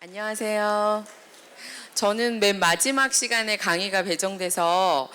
안녕하세요. 저는 맨 마지막 시간에 강의가 배정돼서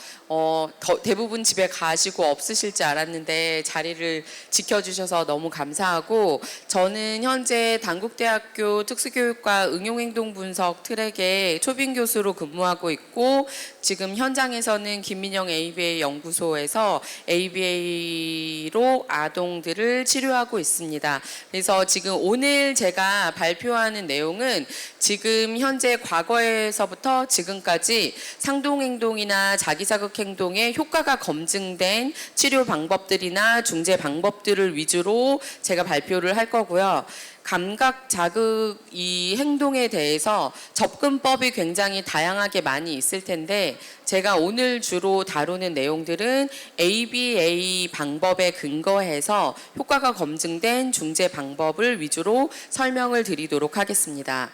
대부분 집에 가시고 없으실 줄 알았는데 자리를 지켜주셔서 너무 감사하고, 저는 현재 단국대학교 특수교육과 응용행동분석 트랙에 초빙 교수로 근무하고 있고, 지금 현장에서는 김민영 ABA 연구소에서 ABA로 아동들을 치료하고 있습니다. 그래서 지금 오늘 제가 발표하는 내용은 지금 현재 과거에서부터 지금까지 상동행동이나 자기자극행동의 효과가 검증된 치료 방법들이나 중재 방법들을 위주로 제가 발표를 할 거고요. 감각 자극 이 행동에 대해서 접근법이 굉장히 다양하게 많이 있을 텐데, 제가 오늘 주로 다루는 내용들은 ABA 방법에 근거해서 효과가 검증된 중재 방법을 위주로 설명을 드리도록 하겠습니다.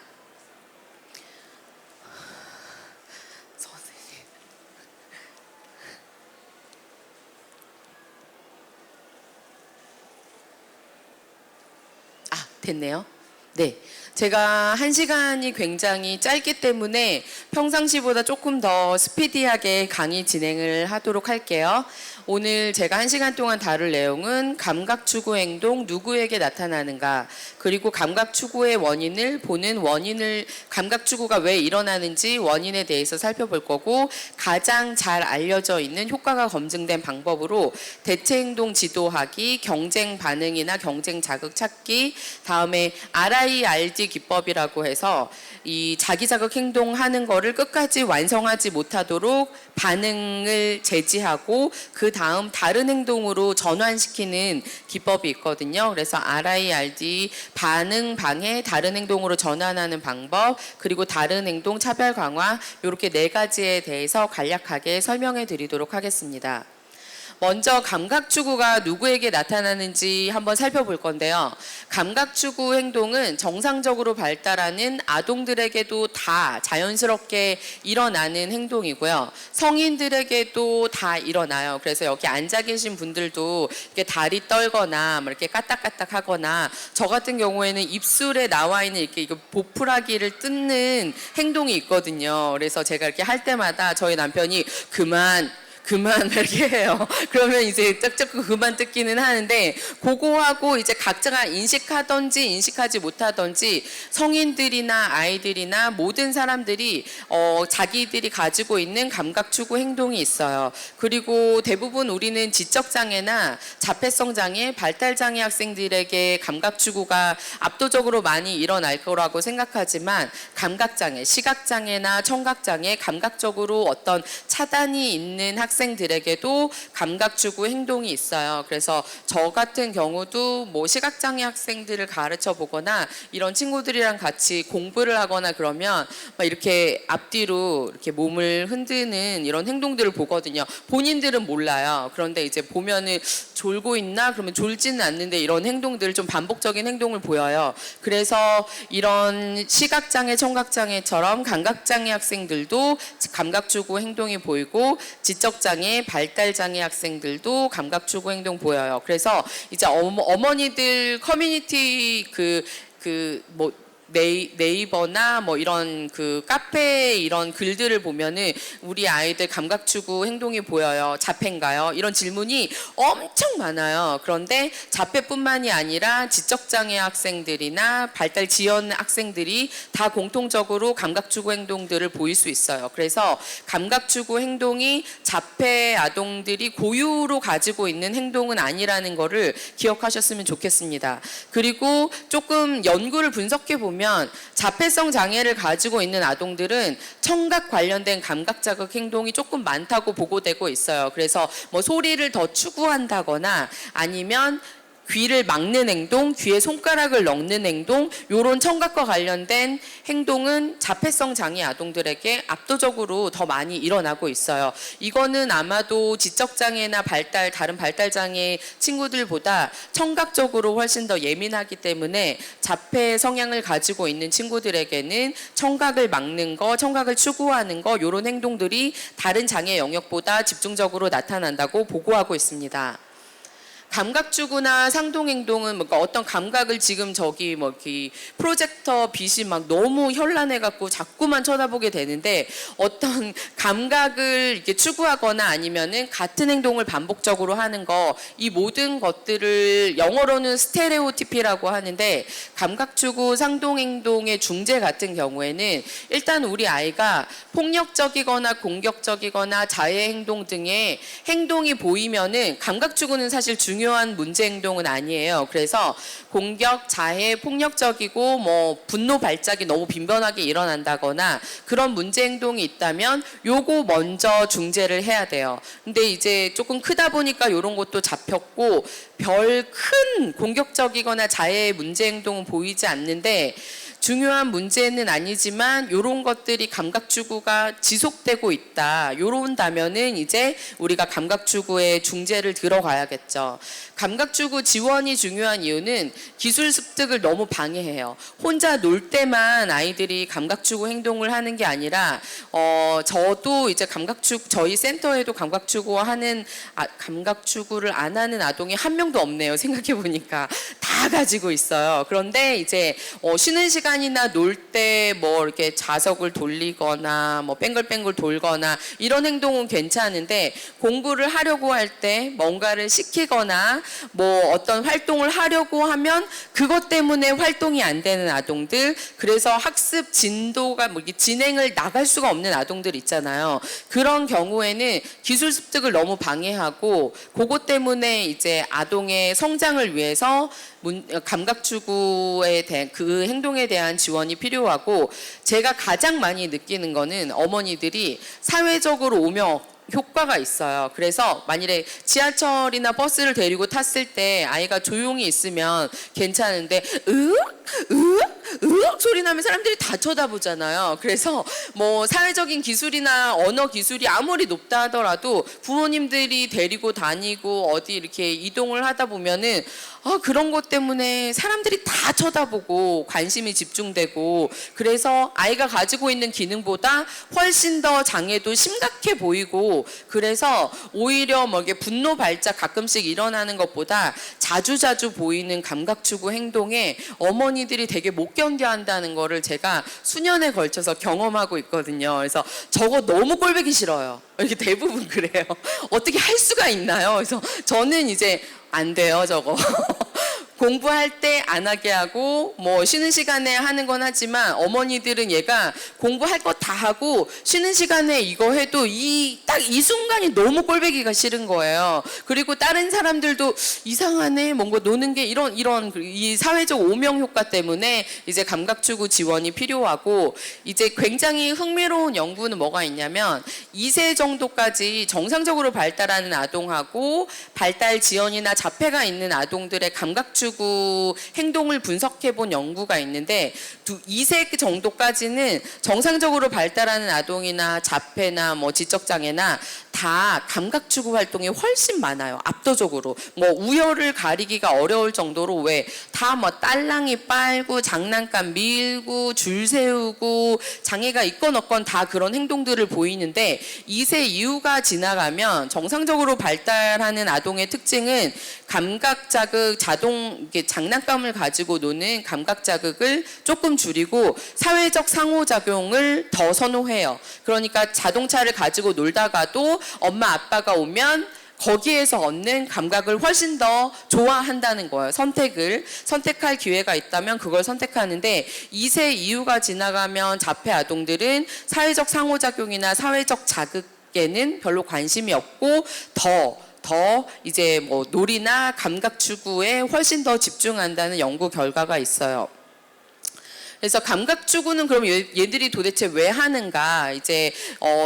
됐네요. 네. 제가 1시간이 굉장히 짧기 때문에 평상시보다 조금 더 스피디하게 강의 진행을 하도록 할게요. 오늘 제가 1시간 동안 다룰 내용은 감각 추구 행동 누구에게 나타나는가, 그리고 감각 추구의 원인을 감각 추구가 왜 일어나는지 원인에 대해서 살펴볼 거고, 가장 잘 알려져 있는 효과가 검증된 방법으로 대체 행동 지도하기, 경쟁 반응이나 경쟁 자극 찾기, 다음에 RIRD 기법이라고 해서 이 자기 자극 행동하는 거를 끝까지 완성하지 못하도록 반응을 제지하고 그 다음 다른 행동으로 전환시키는 기법이 있거든요. 그래서 RIRD 반응 방해, 다른 행동으로 전환하는 방법, 그리고 다른 행동 차별 강화, 이렇게 4가지에 대해서 간략하게 설명해 드리도록 하겠습니다. 먼저 감각 추구가 누구에게 나타나는지 한번 살펴볼 건데요. 감각 추구 행동은 정상적으로 발달하는 아동들에게도 다 자연스럽게 일어나는 행동이고요. 성인들에게도 다 일어나요. 그래서 여기 앉아 계신 분들도 이렇게 다리 떨거나 이렇게 까딱까딱 하거나, 저 같은 경우에는 입술에 나와 있는 이렇게 보풀하기를 뜯는 행동이 있거든요. 그래서 제가 이렇게 할 때마다 저희 남편이 그만 이렇게 해요. 그러면 이제 쩍쩍 그만 뜯기는 하는데, 그거하고 이제 각자가 인식하던지 인식하지 못하던지 성인들이나 아이들이나 모든 사람들이 자기들이 가지고 있는 감각 추구 행동이 있어요. 그리고 대부분 우리는 지적장애나 자폐성 장애, 발달장애 학생들에게 감각 추구가 압도적으로 많이 일어날 거라고 생각하지만, 감각장애, 시각장애나 청각장애, 감각적으로 어떤 차단이 있는 학생들에게도 감각 추구 행동이 있어요. 그래서 저 같은 경우도 뭐 시각장애 학생들을 가르쳐 보거나 이런 친구들이랑 같이 공부를 하거나 그러면 막 이렇게 앞뒤로 이렇게 몸을 흔드는 이런 행동들을 보거든요. 본인들은 몰라요. 그런데 이제 보면은 졸고 있나? 그러면 졸지는 않는데 이런 행동들, 좀 반복적인 행동을 보여요. 그래서 이런 시각장애, 청각장애처럼 감각장애 학생들도 감각 추구 행동이 보이고, 지적장애, 발달장애 학생들도 감각 추구 행동 보여요. 그래서 이제 어머니들 커뮤니티 뭐 네이버나 뭐 이런 카페 이런 글들을 보면은 우리 아이들 감각 추구 행동이 보여요. 자폐인가요? 이런 질문이 엄청 많아요. 그런데 자폐뿐만이 아니라 지적장애 학생들이나 발달 지연 학생들이 다 공통적으로 감각 추구 행동들을 보일 수 있어요. 그래서 감각 추구 행동이 자폐 아동들이 고유로 가지고 있는 행동은 아니라는 거를 기억하셨으면 좋겠습니다. 그리고 조금 연구를 분석해 보면 자폐성 장애를 가지고 있는 아동들은 청각 관련된 감각 자극 행동이 조금 많다고 보고되고 있어요. 그래서 뭐 소리를 더 추구한다거나 아니면 귀를 막는 행동, 귀에 손가락을 넣는 행동, 이런 청각과 관련된 행동은 자폐성 장애 아동들에게 압도적으로 더 많이 일어나고 있어요. 이거는 아마도 지적장애나 다른 발달장애 친구들보다 청각적으로 훨씬 더 예민하기 때문에 자폐 성향을 가지고 있는 친구들에게는 청각을 막는 거, 청각을 추구하는 거, 이런 행동들이 다른 장애 영역보다 집중적으로 나타난다고 보고하고 있습니다. 감각추구나 상동행동은 뭔가 어떤 감각을 지금 저기 뭐 이렇게 프로젝터 빛이 막 너무 현란해갖고 자꾸만 쳐다보게 되는데 어떤 감각을 이렇게 추구하거나 아니면은 같은 행동을 반복적으로 하는 거, 이 모든 것들을 영어로는 스테레오티피라고 하는데 감각추구 상동행동의 중재 같은 경우에는 일단 우리 아이가 폭력적이거나 공격적이거나 자해행동 등의 행동이 보이면은 감각추구는 사실 중요한 문제행동은 아니에요. 그래서 공격, 자해, 폭력적이고 뭐 분노 발작이 너무 빈번하게 일어난다거나 그런 문제행동이 있다면 요거 먼저 중재를 해야 돼요. 근데 이제 조금 크다 보니까 이런 것도 잡혔고 별 큰 공격적이거나 자해의 문제행동은 보이지 않는데 중요한 문제는 아니지만 이런 것들이 감각추구가 지속되고 있다. 이런다면은 이제 우리가 감각추구의 중재를 들어가야겠죠. 감각추구 지원이 중요한 이유는 기술 습득을 너무 방해해요. 혼자 놀 때만 아이들이 감각추구 행동을 하는 게 아니라 저도 이제 저희 센터에도 감각추구를 안 하는 아동이 한 명도 없네요. 생각해 보니까 다 가지고 있어요. 그런데 이제 쉬는 시간이나 놀 때 뭐 이렇게 자석을 돌리거나 뭐 뱅글뱅글 돌거나 이런 행동은 괜찮은데 공부를 하려고 할 때 뭔가를 시키거나 뭐 어떤 활동을 하려고 하면 그것 때문에 활동이 안 되는 아동들, 그래서 학습 진도가 뭐 진행을 나갈 수가 없는 아동들 있잖아요. 그런 경우에는 기술 습득을 너무 방해하고 그것 때문에 이제 아동의 성장을 위해서 감각추구에 대한 그 행동에 대한 지원이 필요하고, 제가 가장 많이 느끼는 거는 어머니들이 사회적으로 오며 효과가 있어요. 그래서 만일에 지하철이나 버스를 데리고 탔을 때 아이가 조용히 있으면 괜찮은데 으악 소리 나면 사람들이 다 쳐다보잖아요. 그래서 뭐 사회적인 기술이나 언어 기술이 아무리 높다 하더라도 부모님들이 데리고 다니고 어디 이렇게 이동을 하다 보면은 그런 것 때문에 사람들이 다 쳐다보고 관심이 집중되고, 그래서 아이가 가지고 있는 기능보다 훨씬 더 장애도 심각해 보이고, 그래서 오히려 뭐 이게 분노 발작 가끔씩 일어나는 것보다 자주자주 보이는 감각추구 행동에 어머니들이 되게 못 견뎌 한다는 거를 제가 수년에 걸쳐서 경험하고 있거든요. 그래서 저거 너무 꼴보기 싫어요. 이렇게 대부분 그래요. 어떻게 할 수가 있나요? 그래서 저는 이제 안 돼요, 저거. 공부할 때 안 하게 하고 뭐 쉬는 시간에 하는 건 하지만 어머니들은 얘가 공부할 거 다 하고 쉬는 시간에 이거 해도 딱 이 순간이 너무 꼴보기가 싫은 거예요. 그리고 다른 사람들도 이상하네, 뭔가 노는 게 이런 이 사회적 오명 효과 때문에 이제 감각추구 지원이 필요하고, 이제 굉장히 흥미로운 연구는 뭐가 있냐면 2세 정도까지 정상적으로 발달하는 아동하고 발달 지연이나 자폐가 있는 아동들의 감각추구 행동을 분석해 본 연구가 있는데 2세 정도까지는 정상적으로 발달하는 아동이나 자폐나 뭐 지적장애나 다 감각추구 활동이 훨씬 많아요. 압도적으로. 뭐 우열을 가리기가 어려울 정도로 왜 다 뭐 딸랑이 빨고 장난감 밀고 줄 세우고 장애가 있건 없건 다 그런 행동들을 보이는데 2세 이후가 지나가면 정상적으로 발달하는 아동의 특징은 감각 자극, 장난감을 가지고 노는 감각 자극을 조금 줄이고 사회적 상호작용을 더 선호해요. 그러니까 자동차를 가지고 놀다가도 엄마 아빠가 오면 거기에서 얻는 감각을 훨씬 더 좋아한다는 거예요. 선택할 기회가 있다면 그걸 선택하는데 2세 이후가 지나가면 자폐 아동들은 사회적 상호작용이나 사회적 자극에는 별로 관심이 없고 더 이제 뭐 놀이나 감각 추구에 훨씬 더 집중한다는 연구 결과가 있어요. 그래서 감각 추구는 그럼 얘들이 도대체 왜 하는가? 이제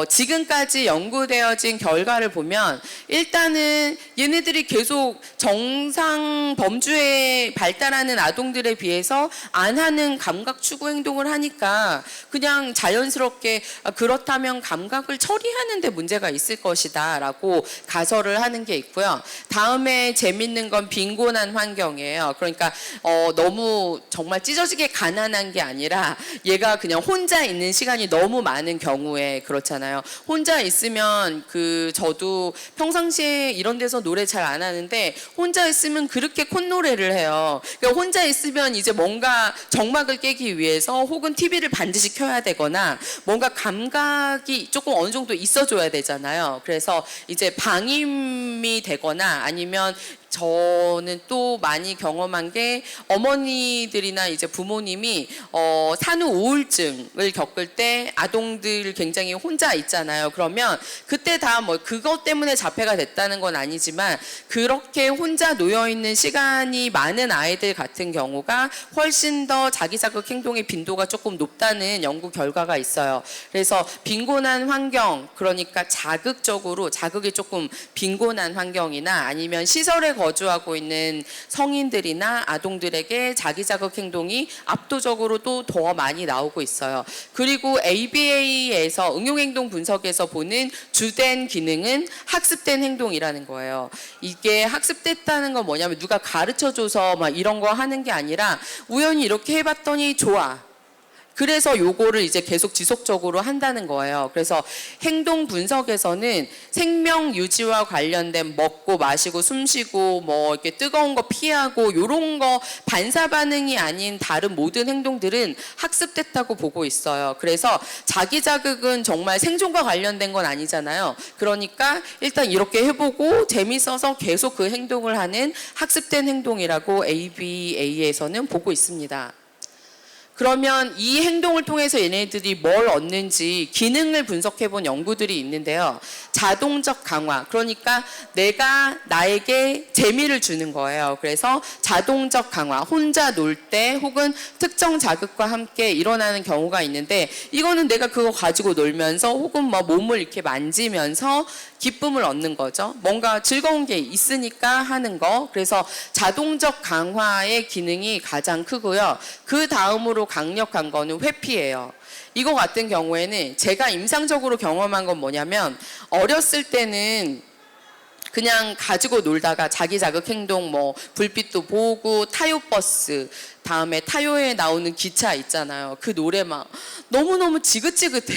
지금까지 연구되어진 결과를 보면 일단은 얘네들이 계속 정상 범주에 발달하는 아동들에 비해서 안 하는 감각 추구 행동을 하니까 그냥 자연스럽게 그렇다면 감각을 처리하는 데 문제가 있을 것이다라고 가설을 하는 게 있고요. 다음에 재밌는 건 빈곤한 환경이에요. 그러니까 너무 정말 찢어지게 가난한 게 게 아니라 얘가 그냥 혼자 있는 시간이 너무 많은 경우에 그렇잖아요. 혼자 있으면 저도 평상시에 이런 데서 노래 잘 안 하는데 혼자 있으면 그렇게 콧노래를 해요. 그러니까 혼자 있으면 이제 뭔가 정막을 깨기 위해서 혹은 TV를 반드시 켜야 되거나 뭔가 감각이 조금 어느 정도 있어줘야 되잖아요. 그래서 이제 방임이 되거나 아니면 저는 또 많이 경험한 게 어머니들이나 이제 부모님이 산후 우울증을 겪을 때 아동들 굉장히 혼자 있잖아요. 그러면 그때 다 뭐 그것 때문에 자폐가 됐다는 건 아니지만 그렇게 혼자 놓여 있는 시간이 많은 아이들 같은 경우가 훨씬 더 자기자극 행동의 빈도가 조금 높다는 연구 결과가 있어요. 그래서 빈곤한 환경, 그러니까 자극이 조금 빈곤한 환경이나 아니면 시설에 거주하고 있는 성인들이나 아동들에게 자기자극 행동이 압도적으로 또 더 많이 나오고 있어요. 그리고 ABA에서 응용행동 분석에서 보는 주된 기능은 학습된 행동이라는 거예요. 이게 학습됐다는 건 뭐냐면 누가 가르쳐줘서 막 이런 거 하는 게 아니라 우연히 이렇게 해봤더니 좋아. 그래서 요거를 이제 계속 지속적으로 한다는 거예요. 그래서 행동 분석에서는 생명 유지와 관련된 먹고 마시고 숨 쉬고 뭐 이렇게 뜨거운 거 피하고 요런 거 반사 반응이 아닌 다른 모든 행동들은 학습됐다고 보고 있어요. 그래서 자기 자극은 정말 생존과 관련된 건 아니잖아요. 그러니까 일단 이렇게 해보고 재밌어서 계속 그 행동을 하는 학습된 행동이라고 ABA에서는 보고 있습니다. 그러면 이 행동을 통해서 얘네들이 뭘 얻는지 기능을 분석해 본 연구들이 있는데요. 자동적 강화, 그러니까 내가 나에게 재미를 주는 거예요. 그래서 자동적 강화, 혼자 놀 때 혹은 특정 자극과 함께 일어나는 경우가 있는데 이거는 내가 그거 가지고 놀면서 혹은 뭐 몸을 이렇게 만지면서 기쁨을 얻는 거죠. 뭔가 즐거운 게 있으니까 하는 거. 그래서 자동적 강화의 기능이 가장 크고요. 그 다음으로 강력한 거는 회피예요. 이거 같은 경우에는 제가 임상적으로 경험한 건 뭐냐면 어렸을 때는 그냥 가지고 놀다가 자기 자극 행동 뭐 불빛도 보고 타요버스 다음에 타요에 나오는 기차 있잖아요. 그 노래 막 너무너무 지긋지긋해.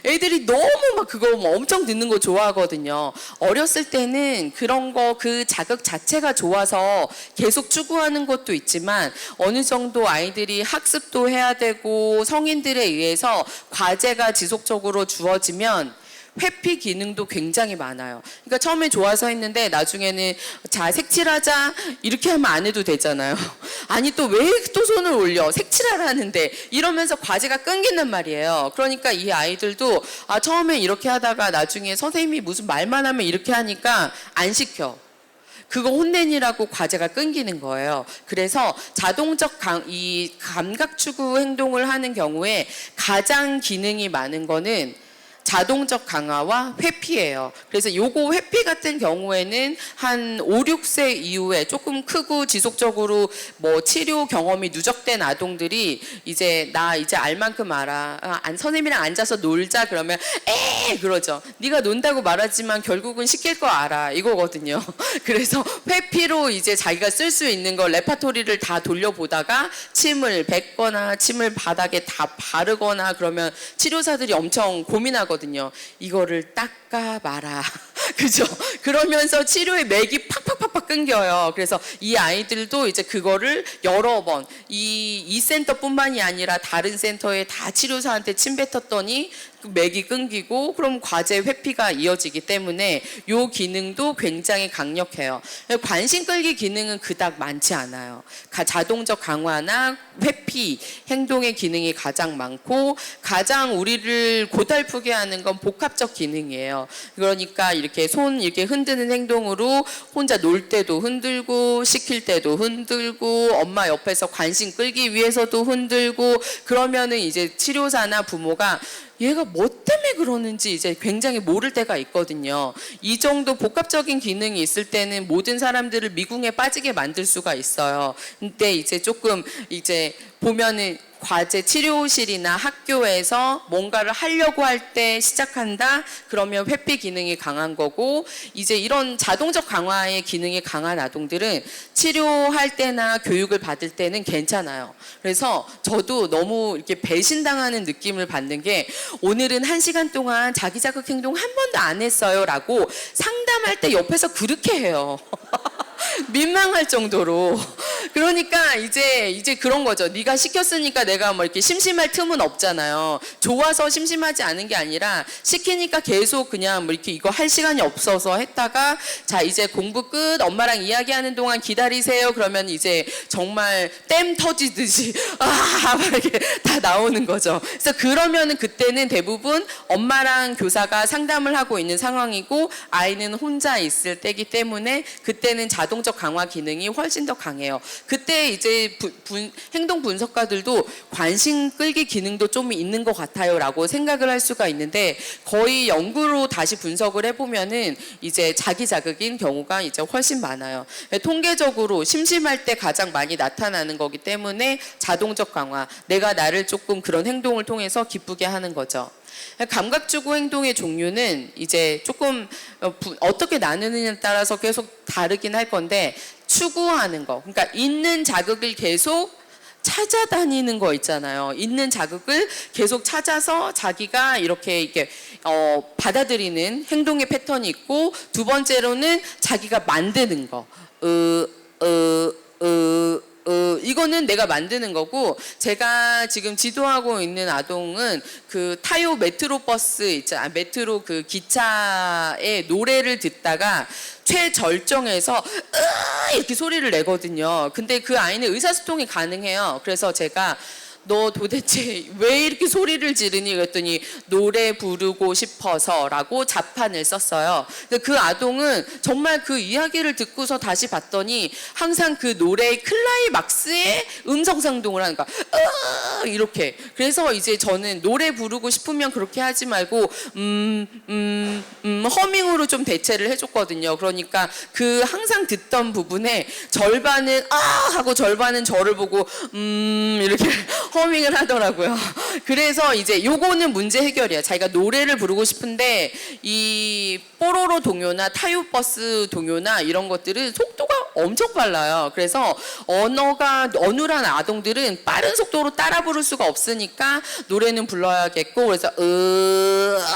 애들이 너무 막 그거 뭐 엄청 듣는 거 좋아하거든요. 어렸을 때는 그런 거 그 자극 자체가 좋아서 계속 추구하는 것도 있지만 어느 정도 아이들이 학습도 해야 되고 성인들에 의해서 과제가 지속적으로 주어지면 회피 기능도 굉장히 많아요. 그러니까 처음에 좋아서 했는데 나중에는 자 색칠하자 이렇게 하면 안 해도 되잖아요. 아니 또 왜 또 손을 올려 색칠하라는데 이러면서 과제가 끊긴단 말이에요. 그러니까 이 아이들도 처음에 이렇게 하다가 나중에 선생님이 무슨 말만 하면 이렇게 하니까 안 시켜. 그거 혼내니라고 과제가 끊기는 거예요. 그래서 자동적 이 감각 추구 행동을 하는 경우에 가장 기능이 많은 거는 자동적 강화와 회피예요. 그래서 요거 회피 같은 경우에는 한 5, 6세 이후에 조금 크고 지속적으로 뭐 치료 경험이 누적된 아동들이 이제 나 이제 알 만큼 알아. 선생님이랑 앉아서 놀자 그러면 그러죠. 네가 논다고 말하지만 결국은 시킬 거 알아. 이거거든요. 그래서 회피로 이제 자기가 쓸 수 있는 거 레파토리를 다 돌려보다가 침을 뱉거나 침을 바닥에 다 바르거나 그러면 치료사들이 엄청 고민하거든요. 이거를 닦아 마라. 그죠? 그러면서 치료의 맥이 팍팍팍팍 끊겨요. 그래서 이 아이들도 이제 그거를 여러 번 이 센터뿐만이 아니라 다른 센터에 다 치료사한테 침 뱉었더니 맥이 끊기고 그럼 과제 회피가 이어지기 때문에 이 기능도 굉장히 강력해요. 관심 끌기 기능은 그닥 많지 않아요. 자동적 강화나 회피 행동의 기능이 가장 많고 가장 우리를 고달프게 하는 건 복합적 기능이에요. 그러니까 이렇게 손 이렇게 흔드는 행동으로 혼자 놀 때도 흔들고 시킬 때도 흔들고 엄마 옆에서 관심 끌기 위해서도 흔들고 그러면은 이제 치료사나 부모가 얘가 뭐 때문에 그러는지 이제 굉장히 모를 때가 있거든요. 이 정도 복합적인 기능이 있을 때는 모든 사람들을 미궁에 빠지게 만들 수가 있어요. 근데 이제 조금 이제 보면은 과제 치료실이나 학교에서 뭔가를 하려고 할 때 시작한다 그러면 회피 기능이 강한 거고, 이제 이런 자동적 강화의 기능이 강한 아동들은 치료할 때나 교육을 받을 때는 괜찮아요. 그래서 저도 너무 이렇게 배신당하는 느낌을 받는 게, 오늘은 1시간 동안 자기 자극 행동 한 번도 안 했어요 라고 상담할 때 옆에서 그렇게 해요. 민망할 정도로. 그러니까 이제 그런 거죠. 네가 시켰으니까 내가 뭐 이렇게 심심할 틈은 없잖아요. 좋아서 심심하지 않은 게 아니라 시키니까 계속 그냥 뭐 이렇게 이거 할 시간이 없어서 했다가, 자 이제 공부 끝, 엄마랑 이야기하는 동안 기다리세요 그러면 이제 정말 댐 터지듯이 막 이렇게 다 나오는 거죠. 그래서 그러면은 그때는 대부분 엄마랑 교사가 상담을 하고 있는 상황이고 아이는 혼자 있을 때기 때문에 그때는 자동적 강화 기능이 훨씬 더 강해요. 그때 이제 행동 분석가들도 관심 끌기 기능도 좀 있는 것 같아요 라고 생각을 할 수가 있는데, 거의 연구로 다시 분석을 해보면은 이제 자기 자극인 경우가 이제 훨씬 많아요. 통계적으로 심심할 때 가장 많이 나타나는 거기 때문에 자동적 강화, 내가 나를 조금 그런 행동을 통해서 기쁘게 하는 거죠. 감각주고 행동의 종류는 이제 조금 어떻게 나누느냐에 따라서 계속 다르긴 할 건데, 추구하는 거, 그러니까 있는 자극을 계속 찾아다니는 거 있잖아요. 있는 자극을 계속 찾아서 자기가 이렇게 받아들이는 행동의 패턴이 있고, 두 번째로는 자기가 만드는 거. 이거는 내가 만드는 거고, 제가 지금 지도하고 있는 아동은 그 타요 메트로버스 있잖아, 메트로 그 기차의 노래를 듣다가 최절정에서 이렇게 소리를 내거든요. 근데 그 아이는 의사소통이 가능해요. 그래서 제가 너 도대체 왜 이렇게 소리를 지르니 그랬더니 노래 부르고 싶어서라고 자판을 썼어요. 근데 그 아동은 정말 그 이야기를 듣고서 다시 봤더니 항상 그 노래의 클라이막스에 음성상동을 하는 거야. 이렇게. 그래서 이제 저는 노래 부르고 싶으면 그렇게 하지 말고 허밍으로 좀 대체를 해줬거든요. 그러니까 그 항상 듣던 부분에 절반은 하고 절반은 저를 보고 이렇게 허밍을 하더라고요. 그래서 이제 요거는 문제 해결이야. 자기가 노래를 부르고 싶은데 이 뽀로로 동요나 타요버스 동요나 이런 것들은 속도가 엄청 빨라요. 그래서 언어가 어눌한 아동들은 빠른 속도로 따라 부를 수가 없으니까 노래는 불러야겠고, 그래서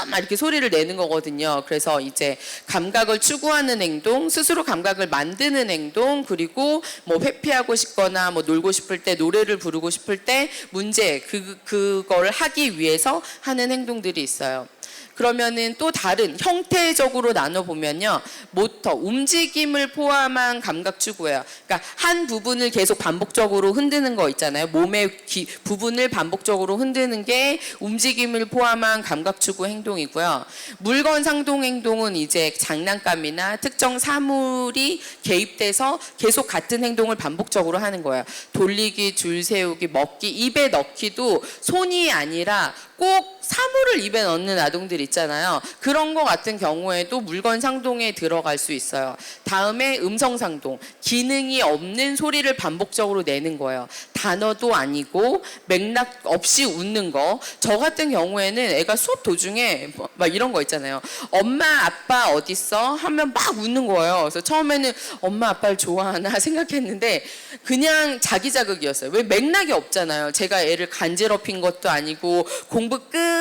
막 이렇게 소리를 내는 거거든요. 그래서 이제 감각을 추구하는 행동, 스스로 감각을 만드는 행동, 그리고 뭐 회피하고 싶거나 뭐 놀고 싶을 때, 노래를 부르고 싶을 때 문제, 그걸 하기 위해서 하는 행동들이 있어요. 그러면은 또 다른 형태적으로 나눠보면요, 모터, 움직임을 포함한 감각 추구예요. 그러니까 한 부분을 계속 반복적으로 흔드는 거 있잖아요. 몸의 부분을 반복적으로 흔드는 게 움직임을 포함한 감각 추구 행동이고요. 물건 상동 행동은 이제 장난감이나 특정 사물이 개입돼서 계속 같은 행동을 반복적으로 하는 거예요. 돌리기, 줄 세우기, 먹기, 입에 넣기도 손이 아니라 꼭 사물을 입에 넣는 아동들 있잖아요. 그런 거 같은 경우에도 물건 상동에 들어갈 수 있어요. 다음에 음성 상동, 기능이 없는 소리를 반복적으로 내는 거예요. 단어도 아니고 맥락 없이 웃는 거. 저 같은 경우에는 애가 수업 도중에 막 이런 거 있잖아요. 엄마 아빠 어딨어? 하면 막 웃는 거예요. 그래서 처음에는 엄마 아빠를 좋아하나 생각했는데 그냥 자기 자극이었어요. 왜 맥락이 없잖아요. 제가 애를 간지럽힌 것도 아니고 공부 끝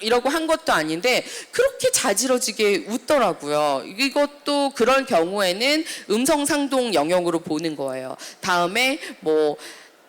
이러고 한 것도 아닌데 그렇게 자지러지게 웃더라고요. 이것도 그럴 경우에는 음성 상동 영역으로 보는 거예요. 다음에 뭐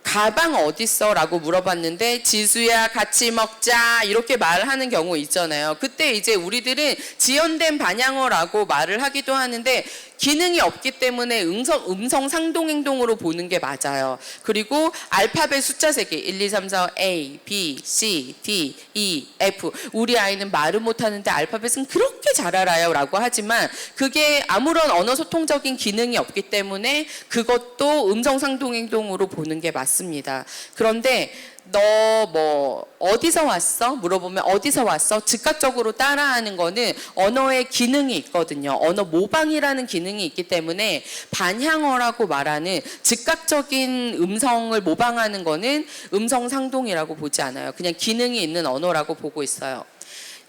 가방 어딨어? 라고 물어봤는데 지수야 같이 먹자 이렇게 말하는 경우 있잖아요. 그때 이제 우리들은 지연된 반향어라고 말을 하기도 하는데 기능이 없기 때문에 음성 상동 행동으로 보는 게 맞아요. 그리고 알파벳 숫자 세기 1, 2, 3, 4, A, B, C, D, E, F. 우리 아이는 말을 못하는데 알파벳은 그렇게 잘 알아요 라고 하지만 그게 아무런 언어 소통적인 기능이 없기 때문에 그것도 음성 상동 행동으로 보는 게 맞습니다. 그런데 너 뭐 어디서 왔어? 물어보면 어디서 왔어? 즉각적으로 따라하는 거는 언어의 기능이 있거든요. 언어 모방이라는 기능이 있기 때문에 반향어라고 말하는 즉각적인 음성을 모방하는 거는 음성 상동이라고 보지 않아요. 그냥 기능이 있는 언어라고 보고 있어요.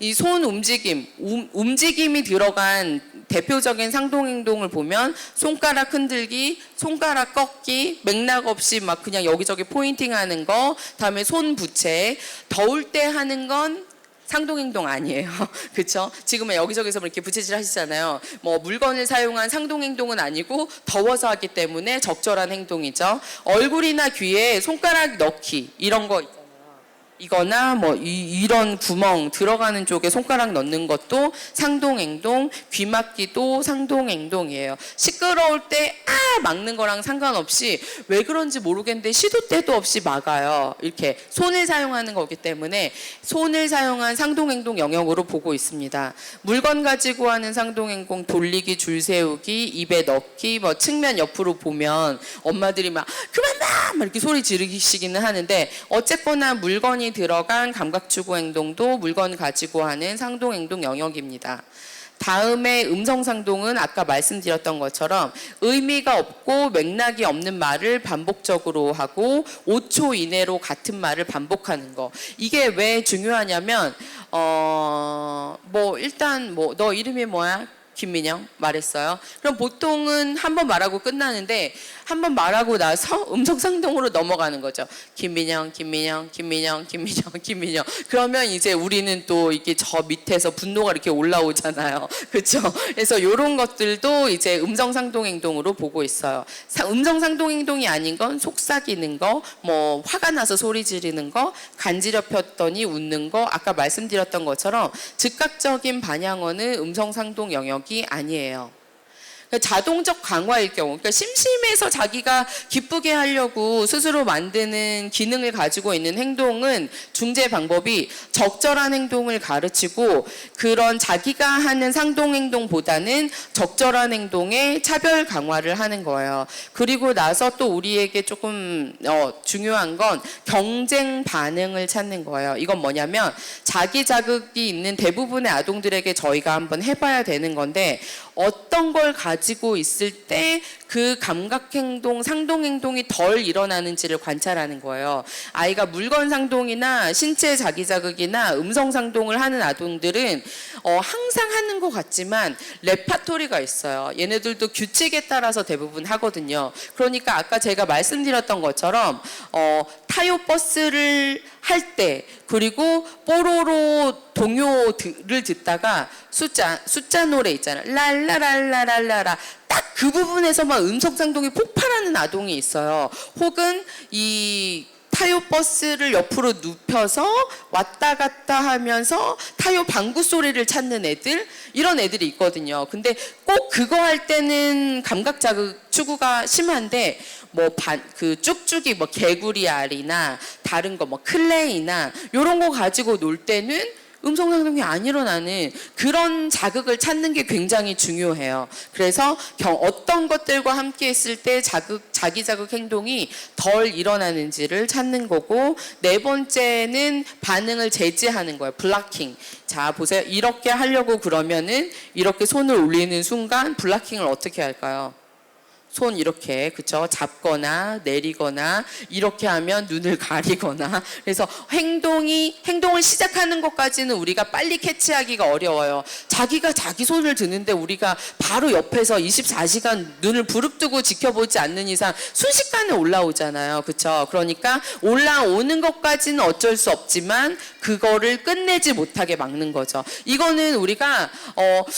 이 손 움직임, 움직임이 들어간 대표적인 상동행동을 보면 손가락 흔들기, 손가락 꺾기, 맥락 없이 막 그냥 여기저기 포인팅하는 거, 다음에 손 부채, 더울 때 하는 건 상동행동 아니에요. 그렇죠? 지금은 여기저기서 이렇게 부채질 하시잖아요. 뭐 물건을 사용한 상동행동은 아니고 더워서 하기 때문에 적절한 행동이죠. 얼굴이나 귀에 손가락 넣기 이런 거 있잖아요. 이거나 뭐 이런 구멍 들어가는 쪽에 손가락 넣는 것도 상동행동, 귀 막기도 상동행동이에요. 시끄러울 때 막는 거랑 상관없이 왜 그런지 모르겠는데 시도 때도 없이 막아요. 이렇게 손을 사용하는 거기 때문에 손을 사용한 상동행동 영역으로 보고 있습니다. 물건 가지고 하는 상동행동, 돌리기, 줄 세우기, 입에 넣기, 뭐 측면 옆으로 보면 엄마들이 막 그만 봐! 막 이렇게 소리 지르시기는 하는데 어쨌거나 물건이 들어간 감각추구 행동도 물건 가지고 하는 상동행동 영역입니다. 다음에 음성상동은 아까 말씀드렸던 것처럼 의미가 없고 맥락이 없는 말을 반복적으로 하고 5초 이내로 같은 말을 반복하는 거. 이게 왜 중요하냐면 뭐 일단 뭐 너 이름이 뭐야? 김민영 말했어요. 그럼 보통은 한 번 말하고 끝나는데 한 번 말하고 나서 음성상동으로 넘어가는 거죠. 김민영, 김민영, 김민영, 김민영, 김민영. 그러면 이제 우리는 또 이게 저 밑에서 분노가 이렇게 올라오잖아요. 그렇죠? 그래서 이런 것들도 이제 음성상동 행동으로 보고 있어요. 음성상동 행동이 아닌 건 속삭이는 거, 뭐 화가 나서 소리 지르는 거, 간지럽혔더니 웃는 거, 아까 말씀드렸던 것처럼 즉각적인 반향어는 음성상동 영역이 아니에요. 자동적 강화일 경우, 그러니까 심심해서 자기가 기쁘게 하려고 스스로 만드는 기능을 가지고 있는 행동은 중재 방법이 적절한 행동을 가르치고 그런 자기가 하는 상동 행동보다는 적절한 행동에 차별 강화를 하는 거예요. 그리고 나서 또 우리에게 조금 중요한 건 경쟁 반응을 찾는 거예요. 이건 뭐냐면 자기 자극이 있는 대부분의 아동들에게 저희가 한번 해봐야 되는 건데 어떤 걸 가지고 있을 때 그 감각행동, 상동행동이 덜 일어나는지를 관찰하는 거예요. 아이가 물건 상동이나 신체 자기자극이나 음성 상동을 하는 아동들은 항상 하는 것 같지만 레파토리가 있어요. 얘네들도 규칙에 따라서 대부분 하거든요. 그러니까 아까 제가 말씀드렸던 것처럼 타요 버스를 할 때 그리고 뽀로로 동요를 듣다가 숫자 노래 있잖아요. 랄라랄라랄라라 딱 그 부분에서만 음성상동이 폭발하는 아동이 있어요. 혹은 이 타요 버스를 옆으로 눕혀서 왔다 갔다 하면서 타요 방구 소리를 찾는 애들 이런 애들이 있거든요. 근데 꼭 그거 할 때는 감각 자극 추구가 심한데 그 쭉쭉이 뭐 개구리 알이나 다른 거 뭐 클레이나 이런 거 가지고 놀 때는 음성상동이 안 일어나는 그런 자극을 찾는 게 굉장히 중요해요. 그래서 어떤 것들과 함께 했을 때 자기 자극 행동이 덜 일어나는지를 찾는 거고 네 번째는 반응을 제지하는 거예요. 블락킹. 자 보세요. 이렇게 하려고 그러면은 이렇게 손을 올리는 순간 블락킹을 어떻게 할까요? 손 이렇게 그쵸 잡거나 내리거나 이렇게 하면 눈을 가리거나 그래서 행동을 시작하는 것까지는 우리가 빨리 캐치하기가 어려워요. 자기가 자기 손을 드는데 우리가 바로 옆에서 24시간 눈을 부릅뜨고 지켜보지 않는 이상 순식간에 올라오잖아요. 그쵸? 그러니까 올라오는 것까지는 어쩔 수 없지만 그거를 끝내지 못하게 막는 거죠. 이거는 우리가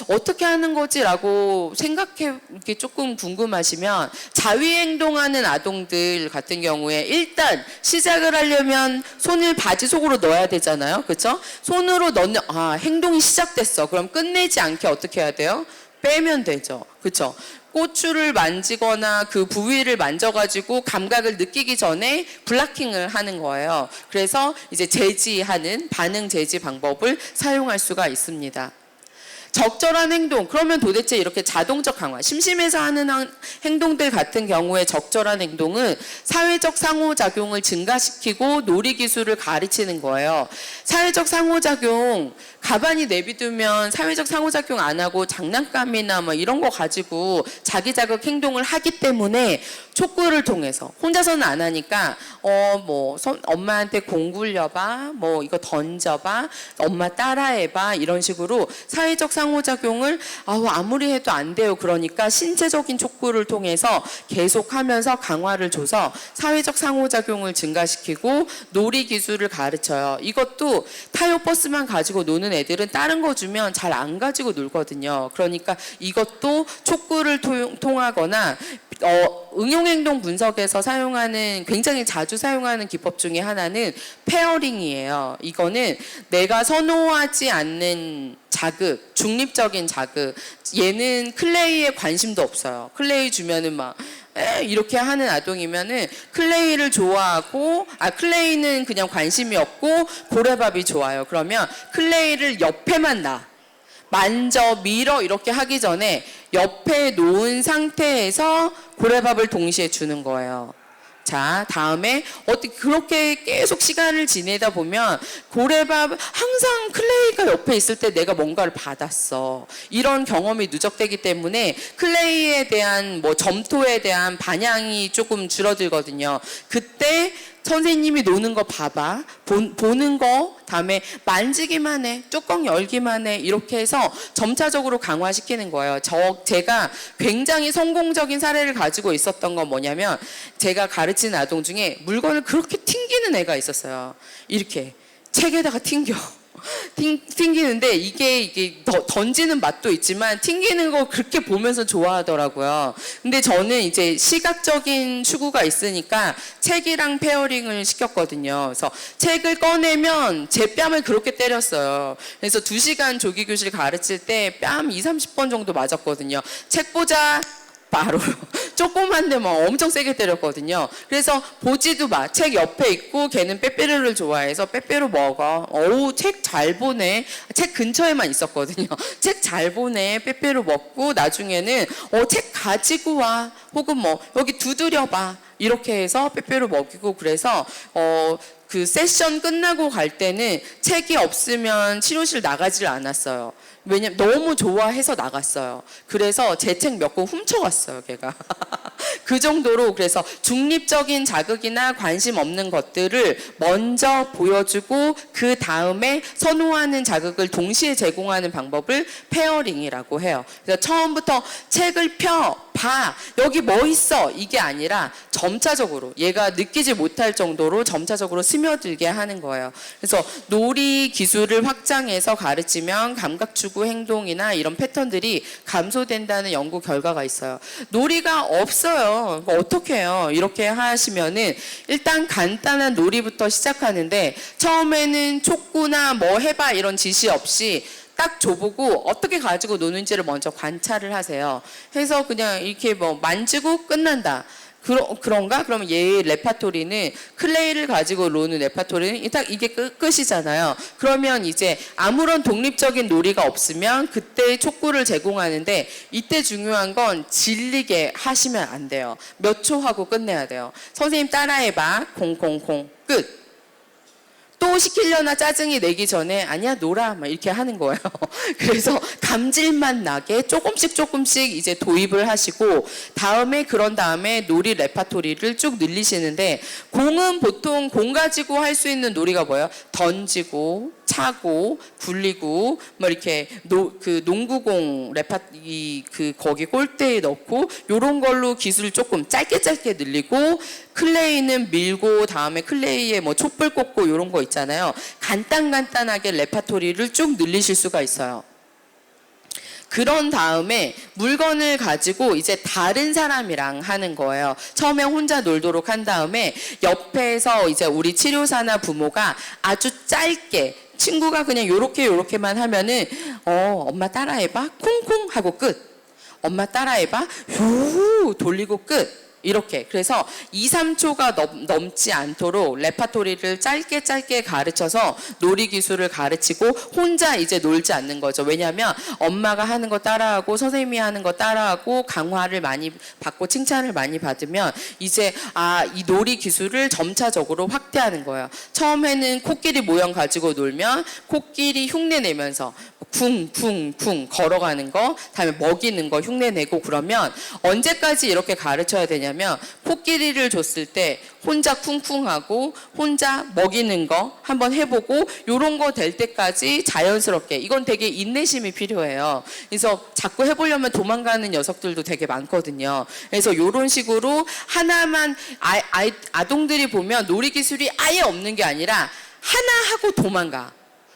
어떻게 하는 거지라고 생각해 이렇게 조금 궁금하시면 자위행동하는 아동들 같은 경우에 일단 시작을 하려면 손을 바지 속으로 넣어야 되잖아요. 그렇죠? 손으로 넣는 행동이 시작됐어. 그럼 끝내지 않게 어떻게 해야 돼요? 빼면 되죠. 그렇죠? 고추를 만지거나 그 부위를 만져가지고 감각을 느끼기 전에 블락킹을 하는 거예요. 그래서 이제 제지하는 반응 제지 방법을 사용할 수가 있습니다. 적절한 행동. 그러면 도대체 이렇게 자동적 강화, 심심해서 하는 행동들 같은 경우에 적절한 행동은 사회적 상호작용을 증가시키고 놀이기술을 가르치는 거예요. 사회적 상호작용, 가만히 내비두면 사회적 상호작용 안 하고 장난감이나 뭐 이런 거 가지고 자기자극 행동을 하기 때문에 촉구를 통해서, 혼자서는 안 하니까 엄마한테 공 굴려봐, 뭐 이거 던져봐, 엄마 따라해봐, 이런 식으로 사회적 상호작용을 아무리 해도 안 돼요. 그러니까 신체적인 촉구를 통해서 계속하면서 강화를 줘서 사회적 상호작용을 증가시키고 놀이 기술을 가르쳐요. 이것도 타요 버스만 가지고 노는 애들은 다른 거 주면 잘 안 가지고 놀거든요. 그러니까 이것도 촉구를 통하거나 응용행동 분석에서 사용하는, 굉장히 자주 사용하는 기법 중에 하나는 페어링이에요. 이거는 내가 선호하지 않는 자극, 중립적인 자극, 얘는 클레이에 관심도 없어요. 클레이 주면은 막 이렇게 하는 아동이면은 클레이를 좋아하고, 클레이는 그냥 관심이 없고 고래밥이 좋아요. 그러면 클레이를 옆에만 놔. 만져, 밀어 이렇게 하기 전에 옆에 놓은 상태에서 고래밥을 동시에 주는 거예요. 자, 다음에 그렇게 계속 시간을 지내다 보면 고래밥, 항상 클레이가 옆에 있을 때 내가 뭔가를 받았어. 이런 경험이 누적되기 때문에 클레이에 대한 점토에 대한 반향이 조금 줄어들거든요. 그때 선생님이 노는 거 봐봐. 보는 거, 다음에 만지기만 해, 뚜껑 열기만 해, 이렇게 해서 점차적으로 강화시키는 거예요. 제가 굉장히 성공적인 사례를 가지고 있었던 건 뭐냐면, 제가 가르치는 아동 중에 물건을 그렇게 튕기는 애가 있었어요. 이렇게 책에다가 튕겨. 튕기는데 이게 던지는 맛도 있지만 튕기는 거 그렇게 보면서 좋아하더라고요. 근데 저는 이제 시각적인 추구가 있으니까 책이랑 페어링을 시켰거든요. 그래서 책을 꺼내면 제 뺨을 그렇게 때렸어요. 그래서 2시간 조기교실 가르칠 때 뺨 20-30번 정도 맞았거든요. 책 보자. 바로 조그만데 엄청 세게 때렸거든요. 그래서 보지도 마. 책 옆에 있고 걔는 빼빼로를 좋아해서 빼빼로 먹어. 책 잘 보네. 책 근처에만 있었거든요. 책 잘 보네. 빼빼로 먹고 나중에는 책 가지고 와. 혹은 여기 두드려봐. 이렇게 해서 빼빼로 먹이고, 그래서 그 세션 끝나고 갈 때는 책이 없으면 치료실 나가질 않았어요. 왜냐면 너무 좋아해서 나갔어요. 그래서 제 책 몇 권 훔쳐갔어요, 걔가. 그 정도로. 그래서 중립적인 자극이나 관심 없는 것들을 먼저 보여주고 그 다음에 선호하는 자극을 동시에 제공하는 방법을 페어링이라고 해요. 그래서 처음부터 책을 봐, 여기 뭐 있어, 이게 아니라 점차적으로, 얘가 느끼지 못할 정도로 점차적으로 스며들게 하는 거예요. 그래서 놀이 기술을 확장해서 가르치면 감각 추구 행동이나 이런 패턴들이 감소된다는 연구 결과가 있어요. 놀이가 없어요. 어떻게 해요? 이렇게 하시면은 일단 간단한 놀이부터 시작하는데, 처음에는 촉구나 해봐 이런 지시 없이 딱 줘보고 어떻게 가지고 노는지를 먼저 관찰을 하세요. 해서 그냥 이렇게 만지고 끝난다. 그런가? 그러면 얘의 레파토리는, 클레이를 가지고 노는 레파토리는 딱 이게 끝이잖아요. 그러면 이제 아무런 독립적인 놀이가 없으면 그때 촉구를 제공하는데, 이때 중요한 건 질리게 하시면 안 돼요. 몇 초 하고 끝내야 돼요. 선생님 따라해봐. 콩콩콩 끝. 또 시키려나 짜증이 내기 전에 아니야 놀아 막 이렇게 하는 거예요. 그래서 감질만 나게 조금씩 이제 도입을 하시고, 그런 다음에 놀이 레파토리를 쭉 늘리시는데, 공은 보통 공 가지고 할 수 있는 놀이가 뭐예요? 던지고 차고 굴리고 이렇게 그 농구공 거기 골대에 넣고 요런 걸로 기술 조금 짧게 늘리고, 클레이는 밀고 다음에 클레이에 촛불 꽂고 요런 거 있잖아요. 간단하게 레파토리를 쭉 늘리실 수가 있어요. 그런 다음에 물건을 가지고 이제 다른 사람이랑 하는 거예요. 처음에 혼자 놀도록 한 다음에 옆에서 이제 우리 치료사나 부모가 아주 짧게, 친구가 그냥 요렇게만 하면은 엄마 따라해봐 콩콩 하고 끝. 엄마 따라해봐 후 돌리고 끝. 이렇게. 그래서 2, 3초가 넘지 않도록 레파토리를 짧게 가르쳐서 놀이 기술을 가르치고 혼자 이제 놀지 않는 거죠. 왜냐하면 엄마가 하는 거 따라하고 선생님이 하는 거 따라하고 강화를 많이 받고 칭찬을 많이 받으면 이제 이 놀이 기술을 점차적으로 확대하는 거예요. 처음에는 코끼리 모형 가지고 놀면 코끼리 흉내 내면서 쿵쿵쿵 걸어가는 거, 다음에 먹이는 거 흉내 내고 그러면 언제까지 이렇게 가르쳐야 되냐면 코끼리를 줬을 때 혼자 쿵쿵하고 혼자 먹이는 거 한번 해보고 요런 거 될 때까지 자연스럽게 이건 되게 인내심이 필요해요. 그래서 자꾸 해보려면 도망가는 녀석들도 되게 많거든요. 그래서 요런 식으로 하나만 아동들이 보면 놀이 기술이 아예 없는 게 아니라 하나 하고 도망가.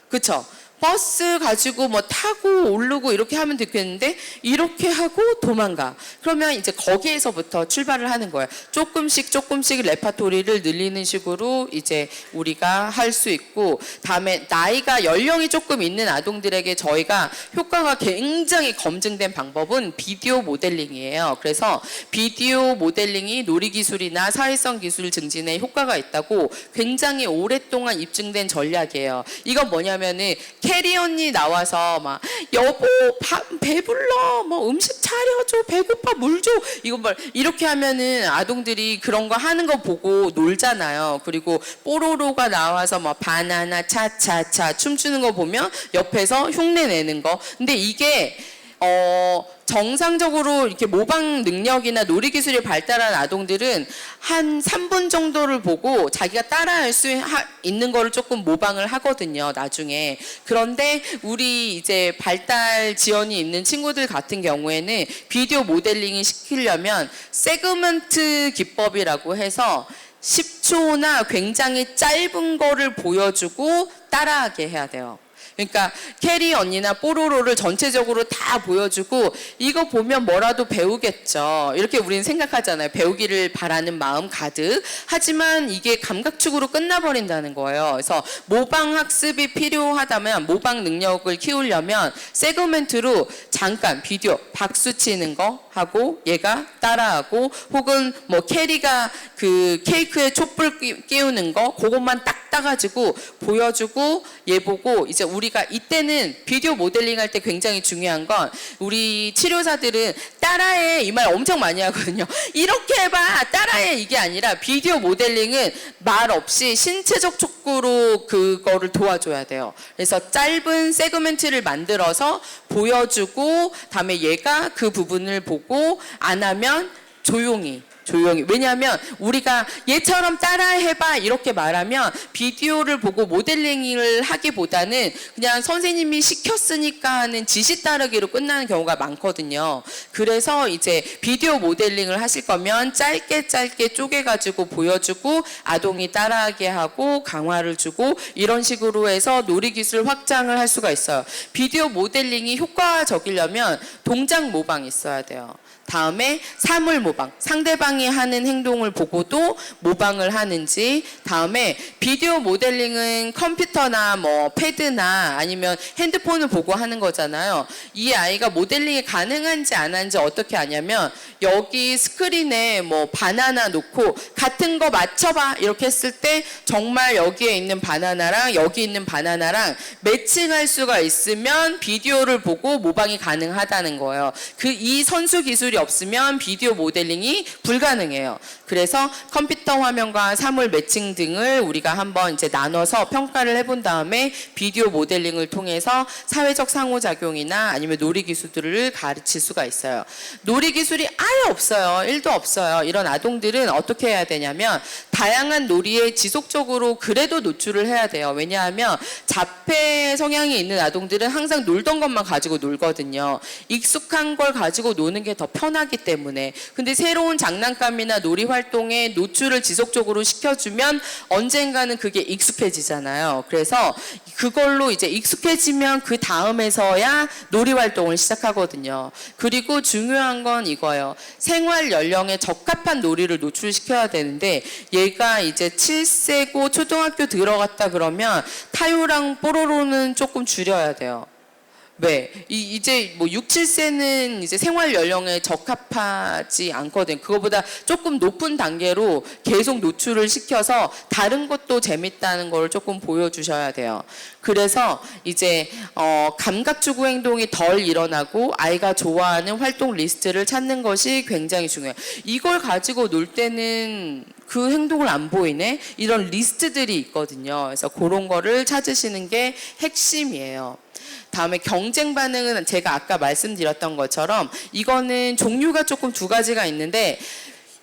그쵸? 버스 가지고 뭐 타고 오르고 이렇게 하면 되겠는데 이렇게 하고 도망가. 그러면 이제 거기에서부터 출발을 하는 거예요. 조금씩 레파토리를 늘리는 식으로 이제 우리가 할 수 있고, 다음에 나이가 연령이 조금 있는 아동들에게 저희가 효과가 굉장히 검증된 방법은 비디오 모델링이에요. 그래서 비디오 모델링이 놀이기술이나 사회성 기술 증진에 효과가 있다고 굉장히 오랫동안 입증된 전략이에요. 이건 뭐냐면은 캐리 언니 나와서 막 여보 배불러 뭐 음식 차려줘 배고파 물 줘 이거 뭐 이렇게 하면은 아동들이 그런 거 하는 거 보고 놀잖아요. 그리고 뽀로로가 나와서 뭐 바나나 차차차 춤추는 거 보면 옆에서 흉내 내는 거. 근데 이게 정상적으로 이렇게 모방 능력이나 놀이 기술이 발달한 아동들은 한 3분 정도를 보고 자기가 따라할 수 있는 거를 조금 모방을 하거든요, 나중에. 그런데 우리 이제 발달 지연이 있는 친구들 같은 경우에는 비디오 모델링을 시키려면 세그먼트 기법이라고 해서 10초나 굉장히 짧은 거를 보여주고 따라하게 해야 돼요. 그러니까 캐리 언니나 뽀로로를 전체적으로 다 보여주고 이거 보면 뭐라도 배우겠죠. 이렇게 우리는 생각하잖아요. 배우기를 바라는 마음 가득. 하지만 이게 감각축으로 끝나버린다는 거예요. 그래서 모방 학습이 필요하다면 모방 능력을 키우려면 세그멘트로 잠깐 비디오 박수 치는 거 하고 얘가 따라하고 혹은 뭐 캐리가 그 케이크에 촛불 끼우는 거 그것만 딱 따가지고 보여주고 얘 보고 이제 우리가 이때는 비디오 모델링 할 때 굉장히 중요한 건 우리 치료사들은 따라해 이 말 엄청 많이 하거든요. 이렇게 해봐 따라해 이게 아니라 비디오 모델링은 말 없이 신체적 촉구로 그거를 도와줘야 돼요. 그래서 짧은 세그멘트를 만들어서 보여주고 다음에 얘가 그 부분을 보고 안 하면 조용히. 왜냐하면 우리가 얘처럼 따라해봐 이렇게 말하면 비디오를 보고 모델링을 하기보다는 그냥 선생님이 시켰으니까 하는 지시 따르기로 끝나는 경우가 많거든요. 그래서 이제 비디오 모델링을 하실 거면 짧게 쪼개가지고 보여주고 아동이 따라하게 하고 강화를 주고 이런 식으로 해서 놀이기술 확장을 할 수가 있어요. 비디오 모델링이 효과적이려면 동작 모방이 있어야 돼요. 다음에 사물 모방, 상대방이 하는 행동을 보고도 모방을 하는지. 다음에 비디오 모델링은 컴퓨터나 뭐 패드나 아니면 핸드폰을 보고 하는 거잖아요. 이 아이가 모델링이 가능한지 안 하는지 어떻게 아냐면 여기 스크린에 뭐 바나나 놓고 같은 거 맞춰봐 이렇게 했을 때 정말 여기에 있는 바나나랑 여기 있는 바나나랑 매칭할 수가 있으면 비디오를 보고 모방이 가능하다는 거예요. 이 선수 기술이 없으면 비디오 모델링이 불가능해요. 그래서 컴퓨터 화면과 사물 매칭 등을 우리가 한번 이제 나눠서 평가를 해본 다음에 비디오 모델링을 통해서 사회적 상호작용이나 아니면 놀이 기술들을 가르칠 수가 있어요. 놀이 기술이 아예 없어요. 1도 없어요. 이런 아동들은 어떻게 해야 되냐면 다양한 놀이에 지속적으로 그래도 노출을 해야 돼요. 왜냐하면 자폐 성향이 있는 아동들은 항상 놀던 것만 가지고 놀거든요. 익숙한 걸 가지고 노는 게 더 편하기 때문에. 근데 새로운 장난감이나 놀이 활동에 노출을 지속적으로 시켜주면 언젠가는 그게 익숙해지잖아요. 그래서 그걸로 이제 익숙해지면 그 다음에서야 놀이 활동을 시작하거든요. 그리고 중요한 건 이거예요. 생활 연령에 적합한 놀이를 노출시켜야 되는데 얘가 이제 7세고 초등학교 들어갔다 그러면 타요랑 뽀로로는 조금 줄여야 돼요. 네, 이제 뭐 6, 7세는 이제 생활 연령에 적합하지 않거든. 그거보다 조금 높은 단계로 계속 노출을 시켜서 다른 것도 재밌다는 걸 조금 보여주셔야 돼요. 그래서 이제 감각 추구 행동이 덜 일어나고 아이가 좋아하는 활동 리스트를 찾는 것이 굉장히 중요해요. 이걸 가지고 놀 때는 그 행동을 안 보이네? 이런 리스트들이 있거든요. 그래서 그런 거를 찾으시는 게 핵심이에요. 다음에 경쟁 반응은 제가 아까 말씀드렸던 것처럼 이거는 종류가 조금 두 가지가 있는데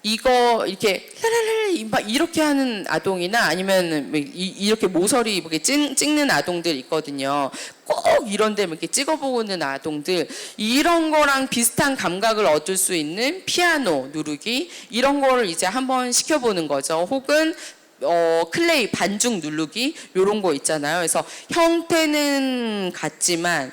이거 이렇게 라라라 막 이렇게 하는 아동이나 아니면 이렇게 모서리 이렇게 찍는 아동들 있거든요. 꼭 이런데 이렇게 찍어보는 아동들 이런 거랑 비슷한 감각을 얻을 수 있는 피아노 누르기 이런 거를 이제 한번 시켜보는 거죠. 혹은 클레이 반죽 누르기 요런 거 있잖아요. 그래서 형태는 같지만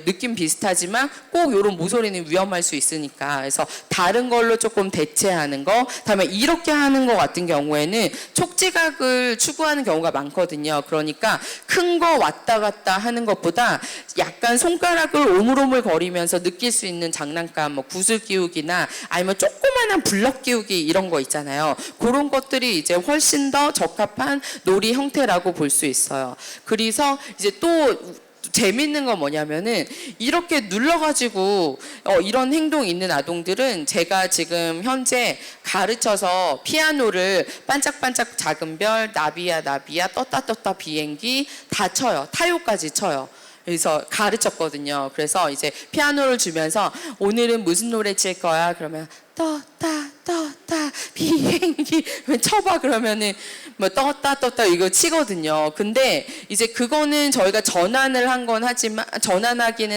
느낌 비슷하지만 꼭 요런 모서리는 위험할 수 있으니까 그래서 다른 걸로 조금 대체하는 거. 다음에 이렇게 하는 거 같은 경우에는 촉지각을 추구하는 경우가 많거든요. 그러니까 큰 거 왔다 갔다 하는 것보다 약간 손가락을 오물오물 거리면서 느낄 수 있는 장난감, 뭐 구슬 끼우기나 아니면 조그만한 블럭 끼우기 이런 거 있잖아요. 그런 것들이 이제 훨씬 더 적합한 놀이 형태라고 볼 수 있어요. 그래서 이제 또 재밌는 건 뭐냐면은 이렇게 눌러가지고 이런 행동이 있는 아동들은 제가 지금 현재 가르쳐서 피아노를 반짝반짝 작은 별, 나비야 나비야, 떴다 비행기 다 쳐요. 타요까지 쳐요. 그래서 가르쳤거든요. 그래서 이제 피아노를 주면서 오늘은 무슨 노래 칠 거야? 그러면 떴다 비행기 쳐봐 그러면은 뭐 떴다 이거 치거든요. 근데 이제 그거는 저희가 전환하기는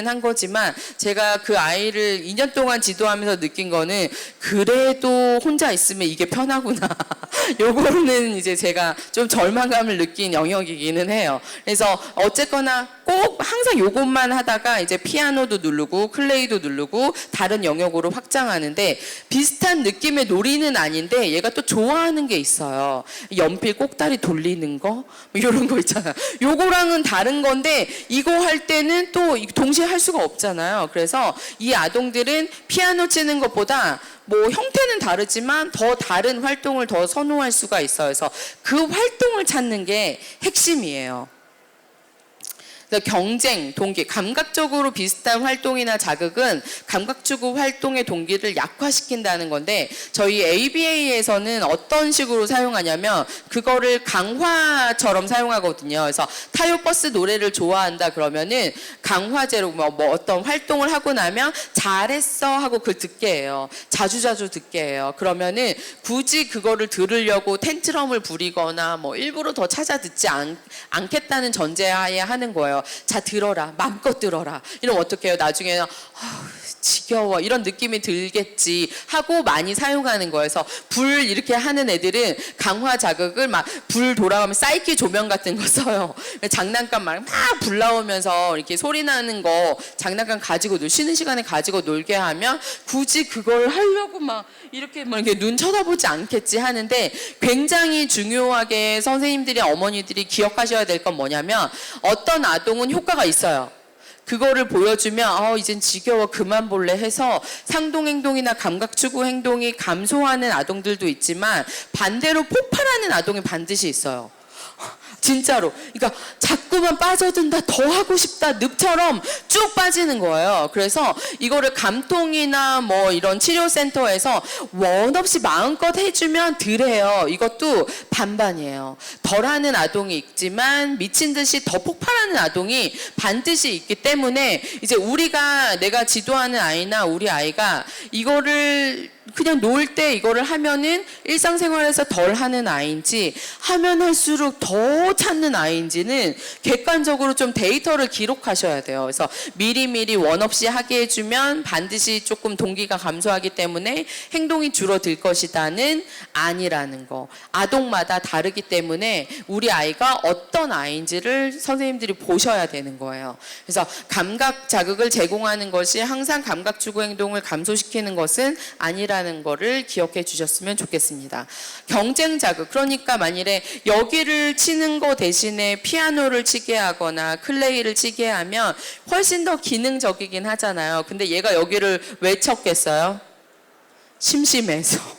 한 거지만 제가 그 아이를 2년 동안 지도하면서 느낀 거는 그래도 혼자 있으면 이게 편하구나. 요거는 이제 제가 좀 절망감을 느낀 영역이기는 해요. 그래서 어쨌거나 꼭 항상 요것만 하다가 이제 피아노도 누르고 클레이도 누르고 다른 영역으로 확장하는데 비슷한 느낌의 놀이는 아닌데 얘가 또 좋아하는 게 있어요. 연필 꼭다리 돌리는 거 이런 거 있잖아요. 요거랑은 다른 건데 이거 할 때는 또 동시에 할 수가 없잖아요. 그래서 이 아동들은 피아노 치는 것보다 뭐 형태는 다르지만 더 다른 활동을 더 선호할 수가 있어요. 그래서 그 활동을 찾는 게 핵심이에요. 경쟁, 동기, 감각적으로 비슷한 활동이나 자극은 감각 추구 활동의 동기를 약화시킨다는 건데 저희 ABA에서는 어떤 식으로 사용하냐면 그거를 강화처럼 사용하거든요. 그래서 타요 버스 노래를 좋아한다 그러면은 강화제로 뭐 어떤 활동을 하고 나면 잘했어 하고 그걸 듣게 해요. 자주 듣게 해요. 그러면은 굳이 그거를 들으려고 텐트럼을 부리거나 뭐 일부러 더 찾아 듣지 않겠다는 전제하에 하는 거예요. 자 들어라 마음껏 들어라 이러면 어떡해요. 나중에는 지겨워 이런 느낌이 들겠지 하고 많이 사용하는 거여서 불 이렇게 하는 애들은 강화 자극을 막 불 돌아가면 사이키 조명 같은 거 써요. 장난감 막 불 나오면서 이렇게 소리 나는 거 장난감 가지고 쉬는 시간에 가지고 놀게 하면 굳이 그걸 하려고 막 이렇게 눈 쳐다보지 않겠지 하는데 굉장히 중요하게 선생님들이 어머니들이 기억하셔야 될 건 뭐냐면 어떤 아동은 효과가 있어요. 그거를 보여주면 이젠 지겨워 그만 볼래 해서 상동행동이나 감각추구 행동이 감소하는 아동들도 있지만 반대로 폭발하는 아동이 반드시 있어요. 진짜로. 그러니까 자꾸만 빠져든다, 더 하고 싶다, 늪처럼 쭉 빠지는 거예요. 그래서 이거를 감통이나 뭐 이런 치료센터에서 원 없이 마음껏 해주면 덜 해요. 이것도 반반이에요. 덜 하는 아동이 있지만 미친 듯이 더 폭발하는 아동이 반드시 있기 때문에 이제 내가 지도하는 아이나 우리 아이가 이거를 그냥 놀 때 이거를 하면은 일상생활에서 덜 하는 아이인지 하면 할수록 더 찾는 아이인지는 객관적으로 좀 데이터를 기록하셔야 돼요. 그래서 미리미리 원 없이 하게 해주면 반드시 조금 동기가 감소하기 때문에 행동이 줄어들 것이다는 아니라는 거. 아동마다 다르기 때문에 우리 아이가 어떤 아이인지를 선생님들이 보셔야 되는 거예요. 그래서 감각 자극을 제공하는 것이 항상 감각 추구 행동을 감소시키는 것은 아니라는 있다는 거를 기억해 주셨으면 좋겠습니다. 경쟁 자극, 그러니까 만일에 여기를 치는 거 대신에 피아노를 치게 하거나 클레이를 치게 하면 훨씬 더 기능적이긴 하잖아요. 근데 얘가 여기를 왜 쳤겠어요? 심심해서.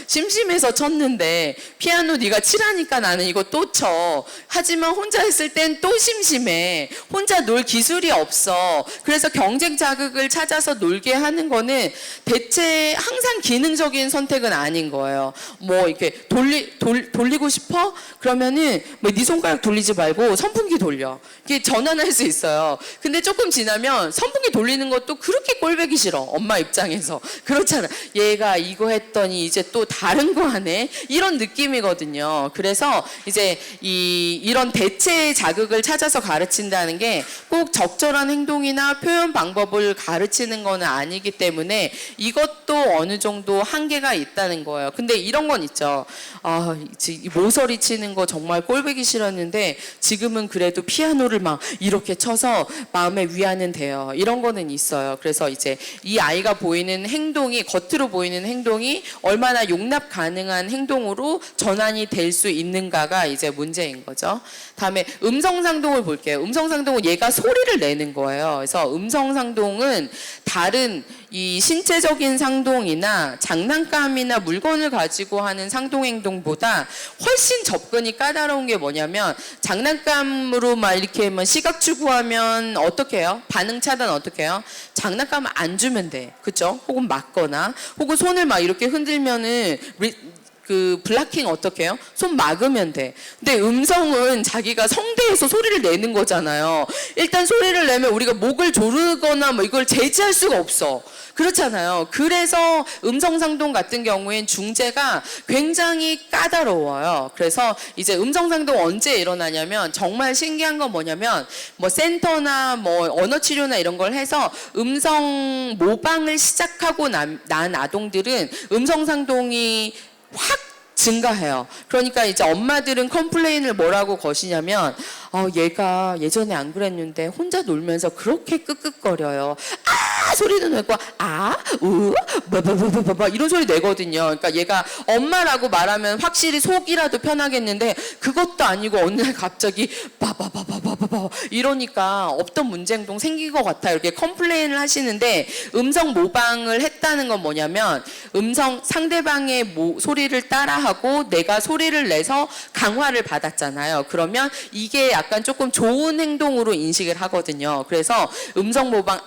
심심해서 쳤는데 피아노 네가 치라니까 나는 이거 또 쳐. 하지만 혼자 했을 땐 또 심심해. 혼자 놀 기술이 없어. 그래서 경쟁 자극을 찾아서 놀게 하는 거는 대체 항상 기능적인 선택은 아닌 거예요. 뭐 이렇게 돌리고 싶어? 그러면은 뭐 네 손가락 돌리지 말고 선풍기 돌려. 이게 전환할 수 있어요. 근데 조금 지나면 선풍기 돌리는 것도 그렇게 꼴보기 싫어. 엄마 입장에서. 그렇잖아. 얘가 이거 했더니 이제 또 다른 거 하네. 이런 느낌이거든요. 그래서 이제 이런 대체 자극을 찾아서 가르친다는 게 꼭 적절한 행동이나 표현 방법을 가르치는 거는 아니기 때문에 이것도 어느 정도 한계가 있다는 거예요. 근데 이런 건 있죠. 모서리 치는 거 정말 꼴보기 싫었는데 지금은 그래도 피아노를 막 이렇게 쳐서 마음의 위안은 돼요. 이런 거는 있어요. 그래서 이제 이 아이가 보이는 행동이, 겉으로 보이는 행동이 얼마나 용납 가능한 행동으로 전환이 될 수 있는가가 이제 문제인 거죠. 다음에 음성상동을 볼게요. 음성상동은 얘가 소리를 내는 거예요. 그래서 음성상동은 다른 이 신체적인 상동이나 장난감이나 물건을 가지고 하는 상동행동보다 훨씬 접근이 까다로운 게 뭐냐면, 장난감으로 막 이렇게 막 시각 추구하면 어떻게 해요? 반응 차단 어떻게 해요? 장난감을 안 주면 돼. 그쵸? 혹은 맞거나, 혹은 손을 막 이렇게 흔들면은 그 블락킹 어떻게 해요? 손 막으면 돼. 근데 음성은 자기가 성대에서 소리를 내는 거잖아요. 일단 소리를 내면 우리가 목을 조르거나 뭐 이걸 제지할 수가 없어. 그렇잖아요. 그래서 음성상동 같은 경우엔 중재가 굉장히 까다로워요. 그래서 이제 음성상동 언제 일어나냐면, 정말 신기한 건 뭐냐면, 뭐 센터나 뭐 언어치료나 이런 걸 해서 음성 모방을 시작하고 난 아동들은 음성상동이 확 증가해요. 그러니까 이제 엄마들은 컴플레인을 뭐라고 거시냐면, 얘가 예전에 안 그랬는데 혼자 놀면서 그렇게 끄끄거려요. 소리도 내고 바바바바바 이런 소리 내거든요. 그러니까 얘가 엄마라고 말하면 확실히 속이라도 편하겠는데 그것도 아니고 어느 날 갑자기 바바바바바바 이러니까 없던 문제 행동 생긴 것 같아요. 이렇게 컴플레인을 하시는데, 음성 모방을 했다는 건 뭐냐면, 음성 상대방의 소리를 따라하고 내가 소리를 내서 강화를 받았잖아요. 그러면 이게 약간 조금 좋은 행동으로 인식을 하거든요. 그래서 음성 모방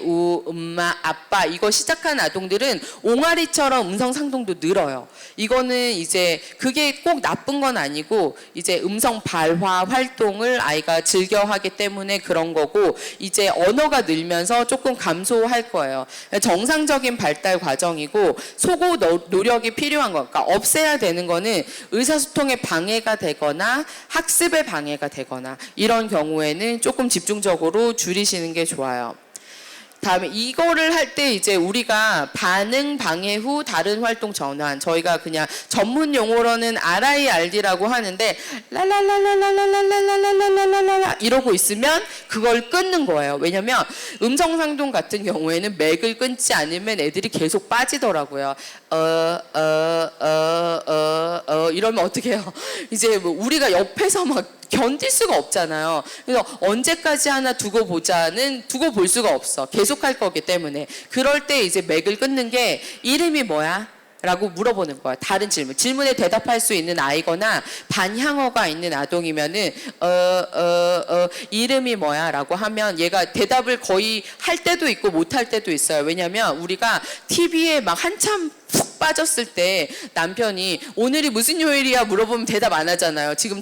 우, 엄마, 아빠 이거 시작한 아동들은 옹알이처럼 음성 상동도 늘어요. 이거는 이제 그게 꼭 나쁜 건 아니고 이제 음성 발화 활동을 아이가 즐겨 하기 때문에 그런 거고, 이제 언어가 늘면서 조금 감소할 거예요. 정상적인 발달 과정이고 소고 노력이 필요한 거. 그러니까 없애야 되는 거는 의사소통에 방해가 되거나 학습에 방해가 되거나 이런 경우에는 조금 집중적으로 줄이시는 게 좋아요. 다음에 이거를 할 때 이제 우리가 반응 방해 후 다른 활동 전환, 저희가 그냥 전문 용어로는 RIRD라고 하는데 랄랄랄랄랄랄랄랄랄랄랄랄랄라 이러고 있으면 그걸 끊는 거예요. 왜냐면 음성상동 같은 경우에는 맥을 끊지 않으면 애들이 계속 빠지더라고요. 이러면 어떻게 해요? 이제 뭐 우리가 옆에서 막 견딜 수가 없잖아요. 그래서 언제까지 하나 두고 보자는 두고 볼 수가 없어. 계속 할 거기 때문에. 그럴 때 이제 맥을 끊는 게, 이름이 뭐야? 라고 물어보는 거야. 다른 질문에 대답할 수 있는 아이거나 반향어가 있는 아동이면은 이름이 뭐야? 라고 하면 얘가 대답을 거의 할 때도 있고 못 할 때도 있어요. 왜냐면 우리가 TV에 막 한참 푹 빠졌을 때 남편이 오늘이 무슨 요일이야 물어보면 대답 안 하잖아요. 지금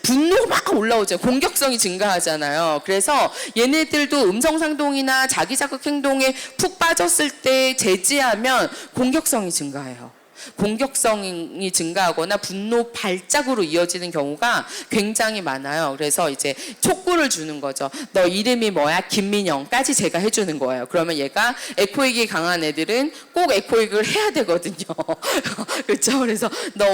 분노가 막 올라오죠. 공격성이 증가하잖아요. 그래서 얘네들도 음성상동이나 자기자극 행동에 푹 빠졌을 때 제지하면 공격성이 증가해요. 공격성이 증가하거나 분노 발작으로 이어지는 경우가 굉장히 많아요. 그래서 이제 촉구를 주는 거죠. 너 이름이 뭐야? 김민영까지 제가 해주는 거예요. 그러면 얘가 에코익이 강한 애들은 꼭 에코익을 해야 되거든요. 그렇죠? 그래서 너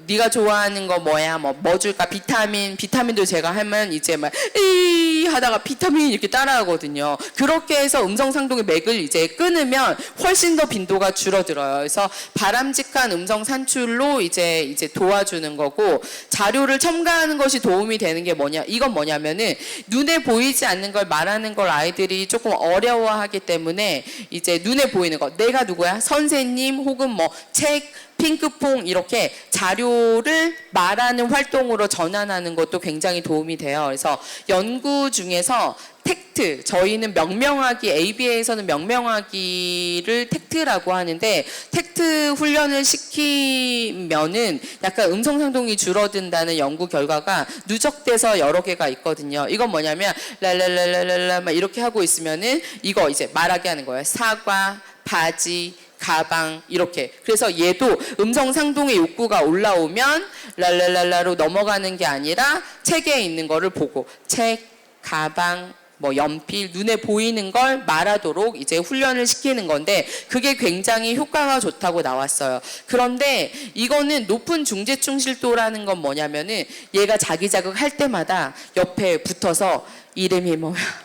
네가 좋아하는 거 뭐야? 뭐 줄까? 비타민도 제가 하면 이제 막 이 하다가 비타민 이렇게 따라하거든요. 그렇게 해서 음성상동의 맥을 이제 끊으면 훨씬 더 빈도가 줄어들어요. 그래서 바람직한 음성 산출로 이제 도와주는 거고, 자료를 첨가하는 것이 도움이 되는 게 이건 뭐냐면은 눈에 보이지 않는 걸 말하는 걸 아이들이 조금 어려워하기 때문에 이제 눈에 보이는 거, 내가 누구야? 선생님 혹은 책, 핑크퐁 이렇게 자료를 말하는 활동으로 전환하는 것도 굉장히 도움이 돼요. 그래서 연구 중에서 텍트, 저희는 명명하기, ABA에서는 명명하기를 텍트라고 하는데, 텍트 훈련을 시키면은 약간 음성상동이 줄어든다는 연구 결과가 누적돼서 여러 개가 있거든요. 이건 뭐냐면 랄랄랄랄랄라 막 이렇게 하고 있으면은 이거 이제 말하게 하는 거예요. 사과, 바지, 가방 이렇게. 그래서 얘도 음성상동의 욕구가 올라오면 랄랄랄라로 넘어가는 게 아니라 책에 있는 거를 보고 책, 가방, 연필, 눈에 보이는 걸 말하도록 이제 훈련을 시키는 건데, 그게 굉장히 효과가 좋다고 나왔어요. 그런데 이거는 높은 중재충실도라는 건 뭐냐면은 얘가 자기 자극할 때마다 옆에 붙어서 이름이 뭐야?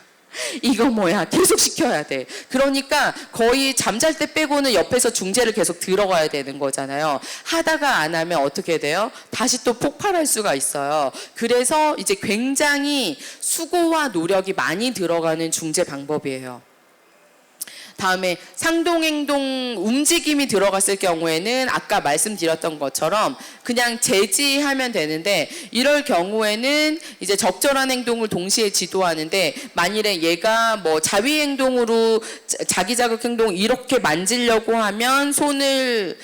이거 뭐야? 계속 시켜야 돼. 그러니까 거의 잠잘 때 빼고는 옆에서 중재를 계속 들어가야 되는 거잖아요. 하다가 안 하면 어떻게 돼요? 다시 또 폭발할 수가 있어요. 그래서 이제 굉장히 수고와 노력이 많이 들어가는 중재 방법이에요. 다음에 상동행동 움직임이 들어갔을 경우에는 아까 말씀드렸던 것처럼 그냥 제지하면 되는데, 이럴 경우에는 이제 적절한 행동을 동시에 지도하는데, 만일에 얘가 자위행동으로 자기 자극 행동 이렇게 만지려고 하면 손을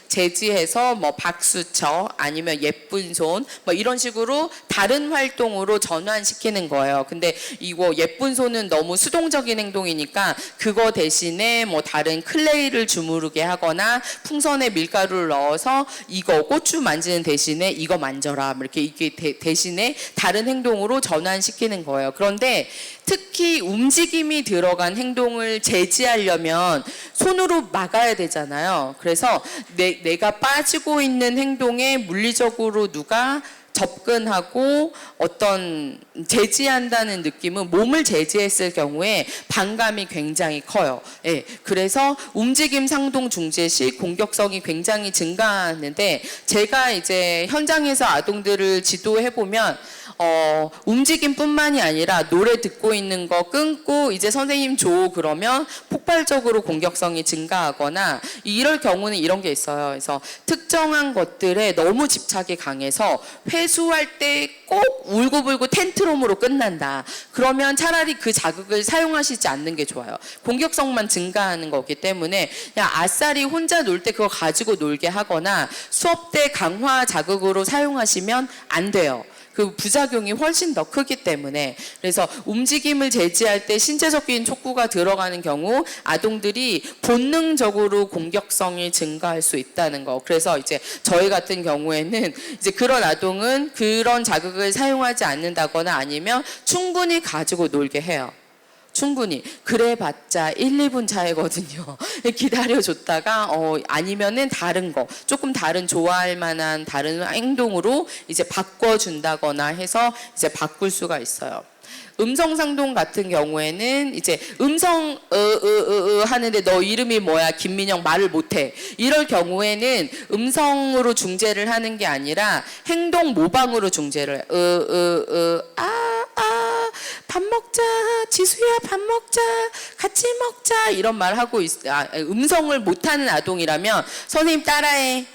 제지해서 박수 쳐, 아니면 예쁜 손 이런 식으로 다른 활동으로 전환시키는 거예요. 근데 이거 예쁜 손은 너무 수동적인 행동이니까 그거 대신에 다른 클레이를 주무르게 하거나 풍선에 밀가루를 넣어서 이거 고추 만지는 대신에 이거 만져라, 이게 대신에 다른 행동으로 전환시키는 거예요. 그런데 특히 움직임이 들어간 행동을 제지하려면 손으로 막아야 되잖아요. 그래서 내가 빠지고 있는 행동에 물리적으로 누가 접근하고 어떤 제지한다는 느낌은 몸을 제지했을 경우에 반감이 굉장히 커요. 예, 그래서 움직임 상동 중재 시 공격성이 굉장히 증가하는데, 제가 이제 현장에서 아동들을 지도해 보면 움직임뿐만이 아니라 노래 듣고 있는 거 끊고 이제 선생님 줘 그러면 폭발적으로 공격성이 증가하거나, 이럴 경우는 이런 게 있어요. 그래서 특정한 것들에 너무 집착이 강해서 회수할 때 꼭 울고불고 텐트럼으로 끝난다. 그러면 차라리 그 자극을 사용하시지 않는 게 좋아요. 공격성만 증가하는 거기 때문에 그냥 아싸리 혼자 놀 때 그거 가지고 놀게 하거나 수업 때 강화 자극으로 사용하시면 안 돼요. 그 부작용이 훨씬 더 크기 때문에. 그래서 움직임을 제지할 때 신체적인 촉구가 들어가는 경우 아동들이 본능적으로 공격성이 증가할 수 있다는 거. 그래서 이제 저희 같은 경우에는 이제 그런 아동은 그런 자극을 사용하지 않는다거나 아니면 충분히 가지고 놀게 해요. 충분히. 그래봤자 1, 2분 차이거든요. 기다려줬다가 아니면은 다른 거, 조금 다른 좋아할 만한 다른 행동으로 이제 바꿔준다거나 해서 이제 바꿀 수가 있어요. 음성상동 같은 경우에는 이제 음성 하는데 너 이름이 뭐야? 김민영 말을 못해. 이럴 경우에는 음성으로 중재를 하는 게 아니라 행동 모방으로 중재를 해. 밥 먹자, 지수야 밥 먹자, 같이 먹자 이런 말 하고 음성을 못하는 아동이라면 선생님 따라해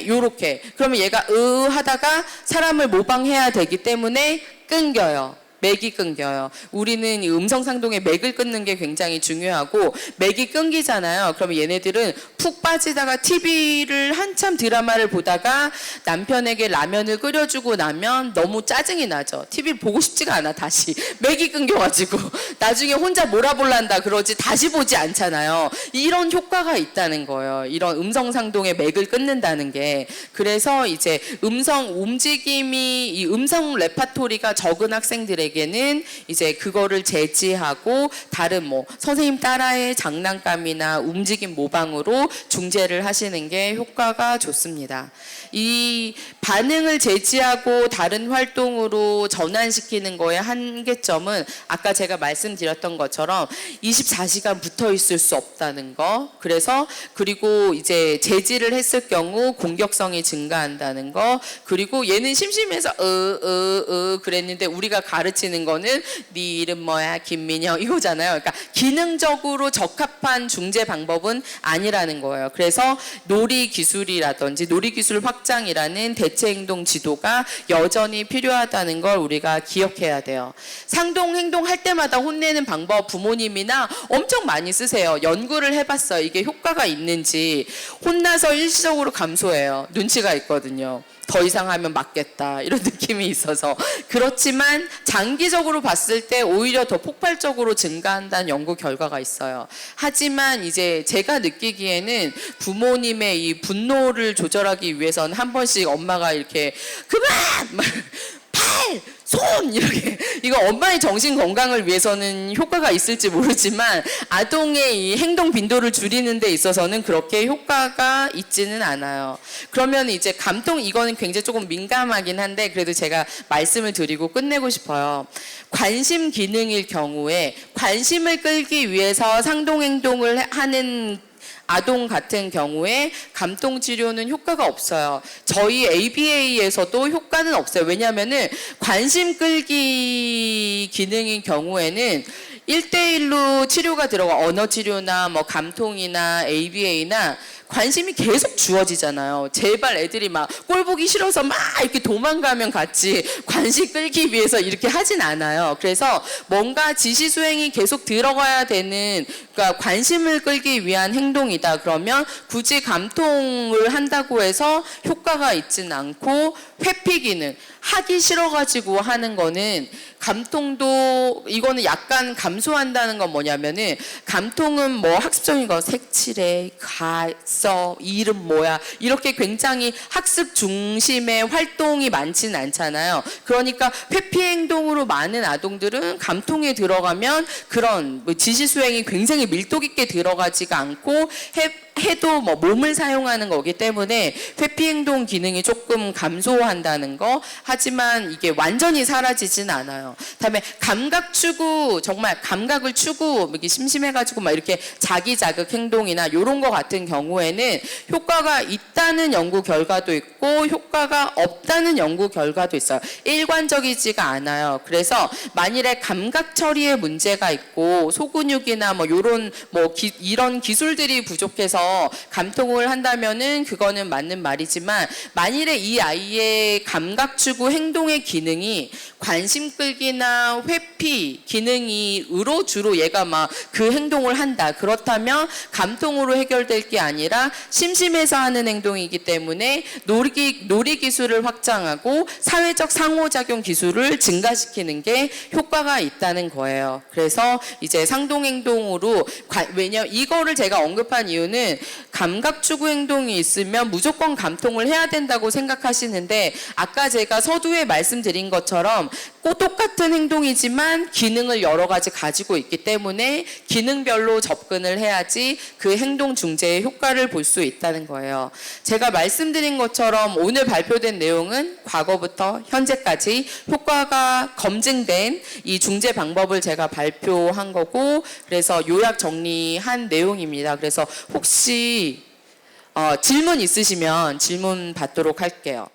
요렇게. 그러면 얘가 하다가 사람을 모방해야 되기 때문에 끊겨요. 맥이 끊겨요. 우리는 이 음성상동의 맥을 끊는 게 굉장히 중요하고 맥이 끊기잖아요. 그러면 얘네들은 푹 빠지다가 TV를 한참 드라마를 보다가 남편에게 라면을 끓여주고 나면 너무 짜증이 나죠. TV를 보고 싶지가 않아 다시. 맥이 끊겨가지고 나중에 혼자 몰아볼란다 그러지 다시 보지 않잖아요. 이런 효과가 있다는 거예요. 이런 음성상동의 맥을 끊는다는 게. 그래서 이제 음성 움직임이 이 음성 레파토리가 적은 학생들에게는 이제 그거를 제지하고 다른 뭐 선생님 따라의 장난감이나 움직임 모방으로 중재를 하시는 게 효과가 좋습니다. 이 반응을 제지하고 다른 활동으로 전환시키는 거의 한계점은 아까 제가 말씀드렸던 것처럼 24시간 붙어 있을 수 없다는 거. 그래서 그리고 이제 제지를 했을 경우 공격성이 증가한다는 거. 그리고 얘는 심심해서 그랬는데 우리가 가르치는 거는 네 이름 뭐야 김민영 이거잖아요. 그러니까 기능적으로 적합한 중재 방법은 아니라는 거예요. 그래서 놀이 기술이라든지 놀이 기술 확장이라는 대체 행동 지도가 여전히 필요하다는 걸 우리가 기억해야 돼요. 상동 행동 할 때마다 혼내는 방법 부모님이나 엄청 많이 쓰세요. 연구를 해봤어요. 이게 효과가 있는지. 혼나서 일시적으로 감소해요. 눈치가 있거든요. 더 이상 하면 맞겠다 이런 느낌이 있어서. 그렇지만 장기적으로 봤을 때 오히려 더 폭발적으로 증가한다는 연구 결과가 있어요. 하지만 이제 제가 느끼기에는 부모님의 이 분노를 조절하기 위해서는 한 번씩 엄마가 이렇게 그만! 팔! 손! 이렇게 이거 엄마의 정신 건강을 위해서는 효과가 있을지 모르지만 아동의 이 행동 빈도를 줄이는 데 있어서는 그렇게 효과가 있지는 않아요. 그러면 이제 감통 이거는 굉장히 조금 민감하긴 한데 그래도 제가 말씀을 드리고 끝내고 싶어요. 관심 기능일 경우에 관심을 끌기 위해서 상동 행동을 하는 아동 같은 경우에 감통 치료는 효과가 없어요. 저희 ABA에서도 효과는 없어요. 왜냐하면은 관심 끌기 기능인 경우에는 1대1로 치료가 들어가 언어 치료나 뭐 감통이나 ABA나 관심이 계속 주어지잖아요. 제발 애들이 막 꼴 보기 싫어서 막 이렇게 도망가면 같이 관심 끌기 위해서 이렇게 하진 않아요. 그래서 뭔가 지시 수행이 계속 들어가야 되는 그러니까 관심을 끌기 위한 행동이다. 그러면 굳이 감통을 한다고 해서 효과가 있진 않고 회피 기능 하기 싫어가지고 하는 거는 감통도 이거는 약간 감소한다는 건 뭐냐면은 감통은 뭐 학습적인 거 색칠해, 가, 써, 이름 뭐야 이렇게 굉장히 학습 중심의 활동이 많지는 않잖아요. 그러니까 회피 행동으로 많은 아동들은 감통에 들어가면 그런 뭐 지시 수행이 굉장히 밀도 깊게 들어가지가 않고 해도 뭐 몸을 사용하는 거기 때문에 회피 행동 기능이 조금 감소한다는 거. 하지만 이게 완전히 사라지진 않아요. 다음에 감각 추구 정말 감각을 추구 이렇게 심심해가지고 막 이렇게 자기 자극 행동이나 이런 거 같은 경우에는 효과가 있다는 연구 결과도 있고 효과가 없다는 연구 결과도 있어요. 일관적이지가 않아요. 그래서 만일에 감각 처리에 문제가 있고 소근육이나 뭐 이런 뭐 이런 기술들이 부족해서 감통을 한다면은 그거는 맞는 말이지만 만일에 이 아이의 감각 추구 행동의 기능이 관심 끌기나 회피 기능이로 주로 얘가 막 그 행동을 한다. 그렇다면 감통으로 해결될 게 아니라 심심해서 하는 행동이기 때문에 놀이 기술을 확장하고 사회적 상호작용 기술을 증가시키는 게 효과가 있다는 거예요. 그래서 이제 상동 행동으로 왜냐면 이거를 제가 언급한 이유는 감각 추구 행동이 있으면 무조건 감통을 해야 된다고 생각하시는데 아까 제가 서두에 말씀드린 것처럼 똑같은 행동이지만 기능을 여러 가지 가지고 있기 때문에 기능별로 접근을 해야지 그 행동 중재의 효과를 볼 수 있다는 거예요. 제가 말씀드린 것처럼 오늘 발표된 내용은 과거부터 현재까지 효과가 검증된 이 중재 방법을 제가 발표한 거고 그래서 요약 정리한 내용입니다. 그래서 혹시 질문 있으시면 질문 받도록 할게요.